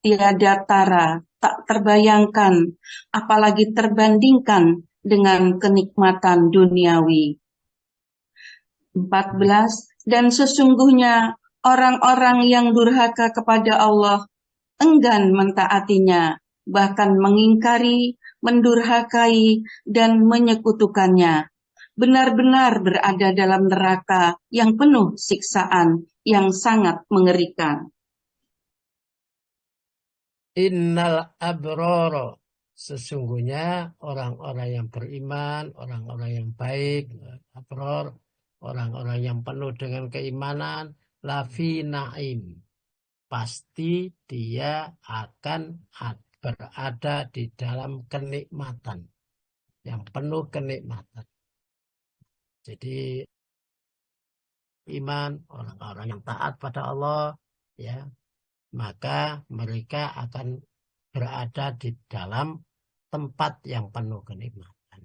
B: Tiada tara, tak terbayangkan, apalagi terbandingkan dengan kenikmatan duniawi. 14. Dan sesungguhnya orang-orang yang durhaka kepada Allah enggan mentaatinya, bahkan mengingkari, mendurhakai, dan menyekutukannya. Benar-benar berada dalam neraka yang penuh siksaan, yang sangat mengerikan.
A: Innal abrara, sesungguhnya orang-orang yang beriman, orang-orang yang baik, abror, orang-orang yang penuh dengan keimanan, lafi na'im, pasti dia akan berada di dalam kenikmatan, yang penuh kenikmatan. Jadi iman, orang-orang yang taat pada Allah, ya, maka mereka akan berada di dalam tempat yang penuh kenikmatan.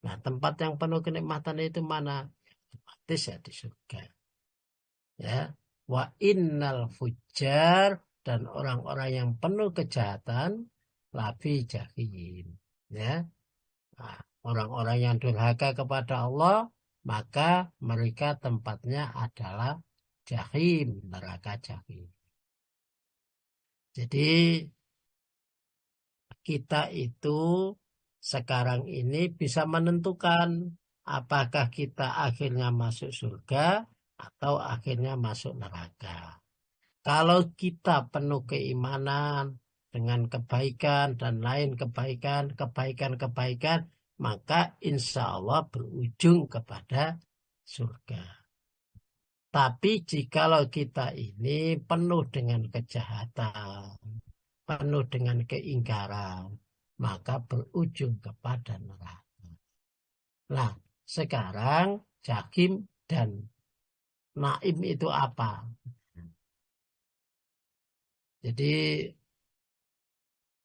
A: Nah, tempat yang penuh kenikmatan itu mana? Otomatis ya di surga. Ya, wa innal fujjar, dan orang-orang yang penuh kejahatan lafi jahim. Ya, nah, orang-orang yang durhaka kepada Allah, maka mereka tempatnya adalah jahim, neraka jahim. Jadi kita itu sekarang ini bisa menentukan apakah kita akhirnya masuk surga atau akhirnya masuk neraka. Kalau kita penuh keimanan dengan kebaikan dan lain kebaikan, maka insya Allah berujung kepada surga. Tapi jikalau kita ini penuh dengan kejahatan, penuh dengan keingkaran, maka berujung kepada neraka. Nah, sekarang Jakim dan Naim itu apa? Jadi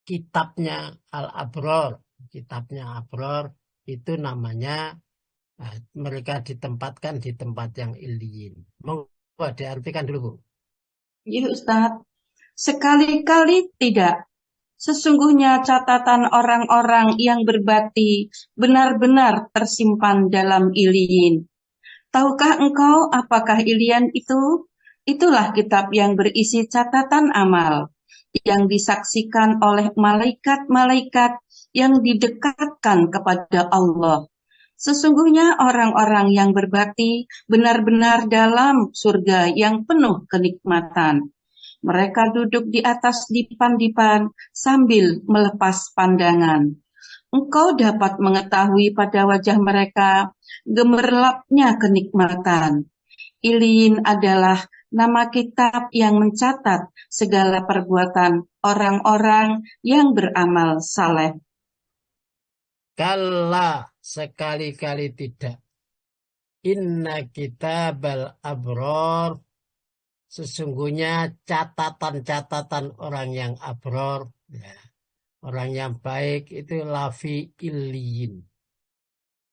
A: kitabnya Al-Abror itu namanya mereka ditempatkan di tempat yang Illiyin. Monggo diartikan dulu, Bu.
B: Ya Ustadz, sekali-kali tidak. Sesungguhnya catatan orang-orang yang berbakti benar-benar tersimpan dalam Iliyin. Tahukah engkau apakah Iliyin itu? Itulah kitab yang berisi catatan amal yang disaksikan oleh malaikat-malaikat yang didekatkan kepada Allah. Sesungguhnya orang-orang yang berbakti benar-benar dalam surga yang penuh kenikmatan. Mereka duduk di atas dipan-dipan sambil melepas pandangan. Engkau dapat mengetahui pada wajah mereka gemerlapnya kenikmatan. Iliyin adalah nama kitab yang mencatat segala perbuatan orang-orang yang beramal saleh.
A: Kalla, sekali-kali tidak. Inna kitabal abror, sesungguhnya catatan-catatan orang yang abror, ya, orang yang baik itu lafi Illiyin.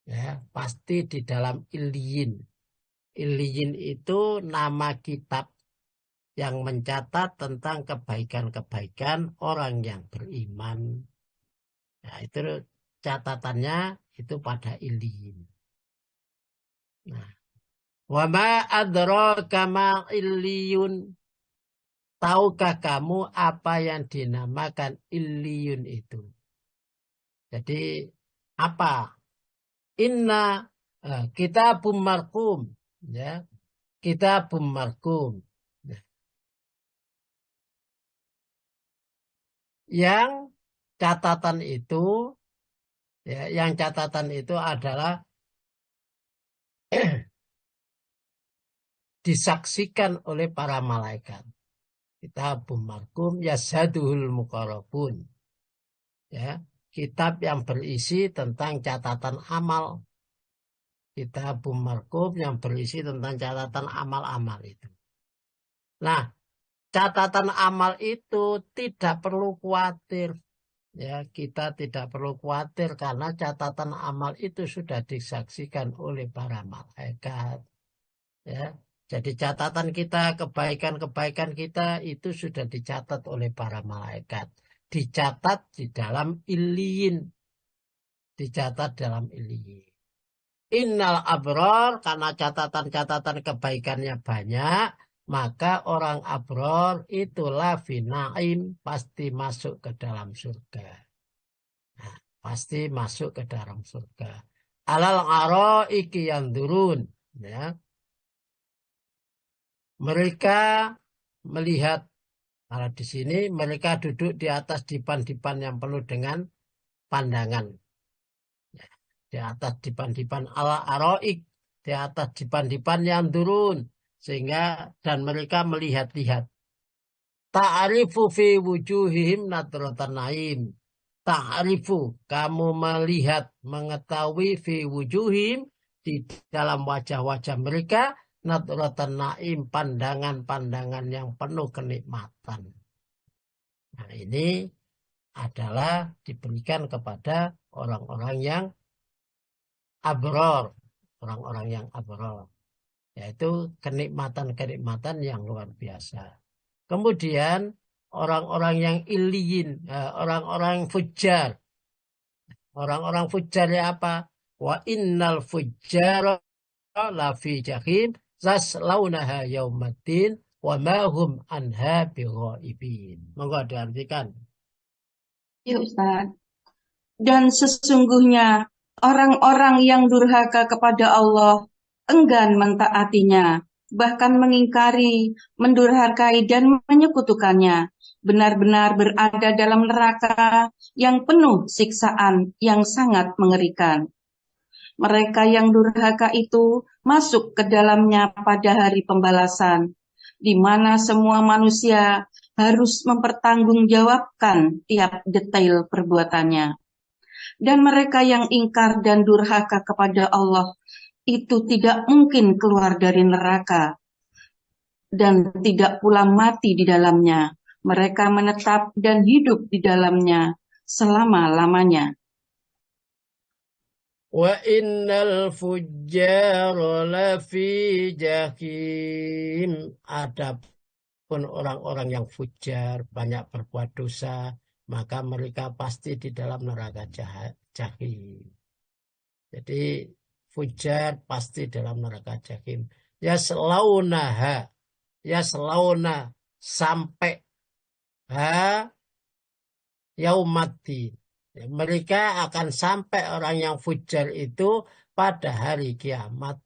A: Ya, pasti di dalam Illiyin. Illiyin itu nama kitab yang mencatat tentang kebaikan-kebaikan orang yang beriman. Nah, itu catatannya itu pada Illiyin. Nah, wa ma adraka ma Illiyun. Tahukah kamu apa yang dinamakan Illiyun itu? Jadi apa? Inna kitabum marqum, ya. Kitabum marqum. Nah, yang catatan itu ya, yang catatan itu adalah disaksikan oleh para malaikat. Kitabum marqum yasaduhul muqarrabun. Ya, kitab yang berisi tentang catatan amal. Kitabum marqum yang berisi tentang catatan amal-amal itu. Nah, catatan amal itu tidak perlu khawatir. Ya, kita tidak perlu khawatir karena catatan amal itu sudah disaksikan oleh para malaikat. Ya, jadi catatan kita, kebaikan-kebaikan kita itu sudah dicatat oleh para malaikat. Dicatat di dalam Illiyin. Dicatat dalam Illiyin. Innal abror, karena catatan-catatan kebaikannya banyak, maka orang abror itulah finaim, pasti masuk ke dalam surga. Nah, pasti masuk ke dalam surga. Alal araiki yanzurun, ya. Mereka melihat, kalau di sini mereka duduk di atas dipan-dipan yang penuh dengan pandangan. Ya, di atas dipan-dipan ala aroik, di atas dipan-dipan yang turun, sehingga dan mereka melihat-lihat. Ta'arifu fi wujuhihim nadratan naim. Ta'arifu, kamu melihat, mengetahui fi wujuhim, di dalam wajah-wajah mereka, nadratan naim, pandangan-pandangan yang penuh kenikmatan. Nah, ini adalah diberikan kepada orang-orang yang abror, orang-orang yang abror, yaitu kenikmatan-kenikmatan yang luar biasa. Kemudian orang-orang yang Illiyin, orang-orang fujar. Orang-orang fujar ya apa? Wa innal fujjara lafi jahim zaslaunaha yaumaddin wa ma hum anha bighaibin. Monggo diartikan.
B: Ya Ustaz. Dan sesungguhnya Orang-orang yang durhaka kepada Allah enggan mentaatinya, bahkan mengingkari, mendurhakai dan menyekutukannya, benar-benar berada dalam neraka yang penuh siksaan yang sangat mengerikan. Mereka yang durhaka itu masuk ke dalamnya pada hari pembalasan, di mana semua manusia harus mempertanggungjawabkan tiap detail perbuatannya. Dan mereka yang ingkar dan durhaka kepada Allah itu tidak mungkin keluar dari neraka dan tidak pula mati di dalamnya. Mereka menetap dan hidup di dalamnya selama-lamanya.
A: Wa innal fujjara lafi jahim. Adapun orang-orang yang fujar, banyak berbuat dosa, maka mereka pasti di dalam neraka jahim. Jadi fujar pasti dalam neraka jahim. Ya selaunaha, ya selauna sampai ha yaumaddin. Ya, mereka akan sampai orang yang fujar itu pada hari kiamat.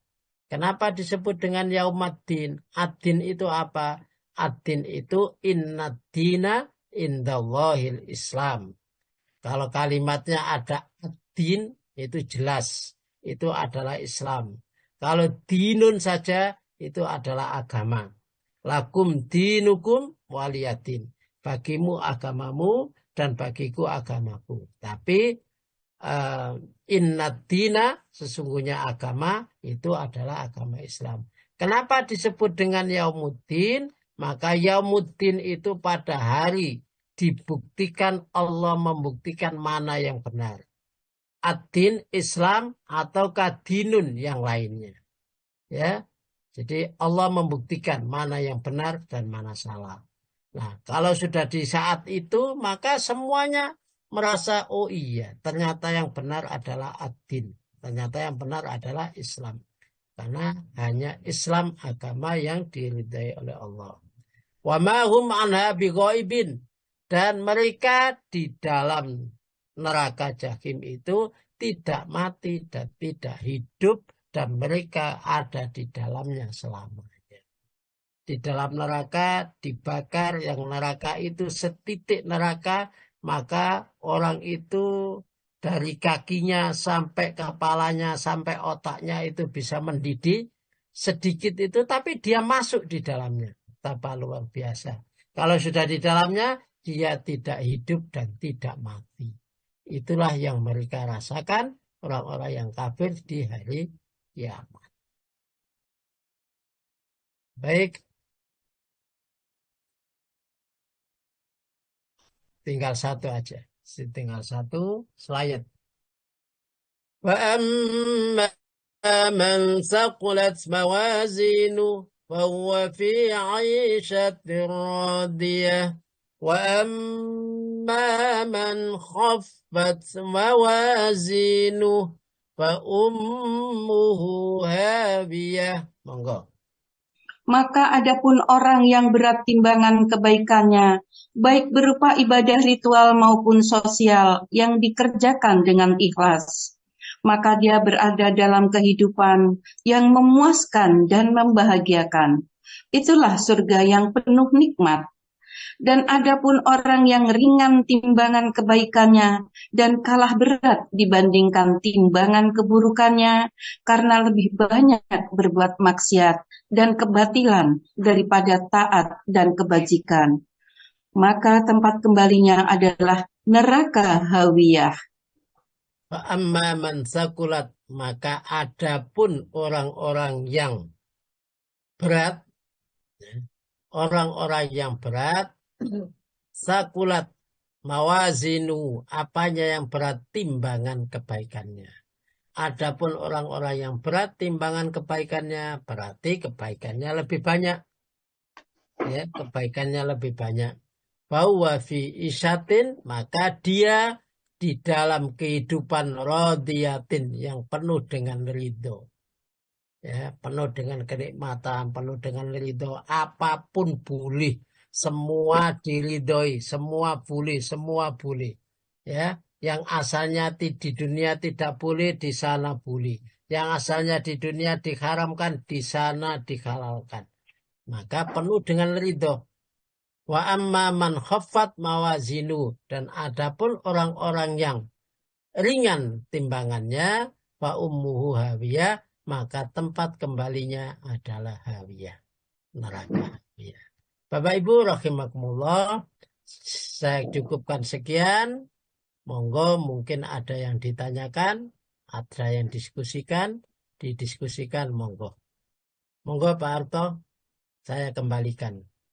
A: Kenapa disebut dengan yaumaddin? Ad-din itu apa? Ad-din itu innad-dina indallahil Islam. Kalau kalimatnya ada ad-din itu jelas. Itu adalah Islam. Kalau dinun saja itu adalah agama. Lakum dinukum waliyadin. Bagimu agamamu dan bagiku agamaku. Tapi innad dina sesungguhnya agama itu adalah agama Islam. Kenapa disebut dengan yaumuddin? Maka yaumuddin itu pada hari dibuktikan Allah membuktikan mana yang benar. Ad-din Islam atau dinun yang lainnya. Ya. Jadi Allah membuktikan mana yang benar dan mana salah. Nah, kalau sudah di saat itu, maka semuanya merasa, oh iya, ternyata yang benar adalah ad-din. Ternyata yang benar adalah Islam. Karena hanya Islam agama yang diridai oleh Allah. Wa ma hum anha bighaibin. Dan mereka di dalam neraka jahim itu tidak mati dan tidak hidup. Dan mereka ada di dalamnya selamanya. Di dalam neraka dibakar, yang neraka itu setitik neraka, maka orang itu dari kakinya sampai kepalanya sampai otaknya itu bisa mendidih sedikit itu, tapi dia masuk di dalamnya. Betapa luar biasa. Kalau sudah di dalamnya, dia tidak hidup dan tidak mati. Itulah yang mereka rasakan orang-orang yang kafir di hari kiamat. Baik. Tinggal satu aja. Tinggal satu slide. Wa amma man saqulat mawazinu fa huwa fi 'ishatin radiyah. Wa amma man khaffat mawazinu fa ummuhu hawiyah. Monggo.
B: Maka adapun orang yang berat timbangan kebaikannya, baik berupa ibadah ritual maupun sosial yang dikerjakan dengan ikhlas, maka dia berada dalam kehidupan yang memuaskan dan membahagiakan. Itulah surga yang penuh nikmat. Dan adapun orang yang ringan timbangan kebaikannya dan kalah berat dibandingkan timbangan keburukannya karena lebih banyak berbuat maksiat dan kebatilan daripada taat dan kebajikan, maka tempat kembalinya adalah neraka hawiyah.
A: Amma man sakulat, maka adapun orang-orang yang berat, orang-orang yang berat, sakulat mawazinu, apanya yang berat timbangan kebaikannya. Adapun orang-orang yang berat timbangan kebaikannya, berarti kebaikannya lebih banyak. Ya, kebaikannya lebih banyak. Bahwa fi isyatin, maka dia di dalam kehidupan rodiyatin yang penuh dengan ridho. Ya, penuh dengan kenikmatan, penuh dengan ridho. Apapun boleh, semua diridhoi, semua boleh, semua boleh. Ya, Yang asalnya di dunia tidak boleh, di sana boleh. Yang asalnya di dunia diharamkan, di sana dihalalkan. Maka penuh dengan ridho. Wa amma man khaffat mawazinu. Dan adapun orang-orang yang ringan timbangannya, fa ummuhu hawiyah, maka tempat kembalinya adalah hawiyah, neraka hawiyah. Bapak Ibu rahimakumullah, saya cukupkan sekian. Monggo mungkin ada yang ditanyakan, ada yang didiskusikan, monggo. Monggo Pak Arto, saya kembalikan.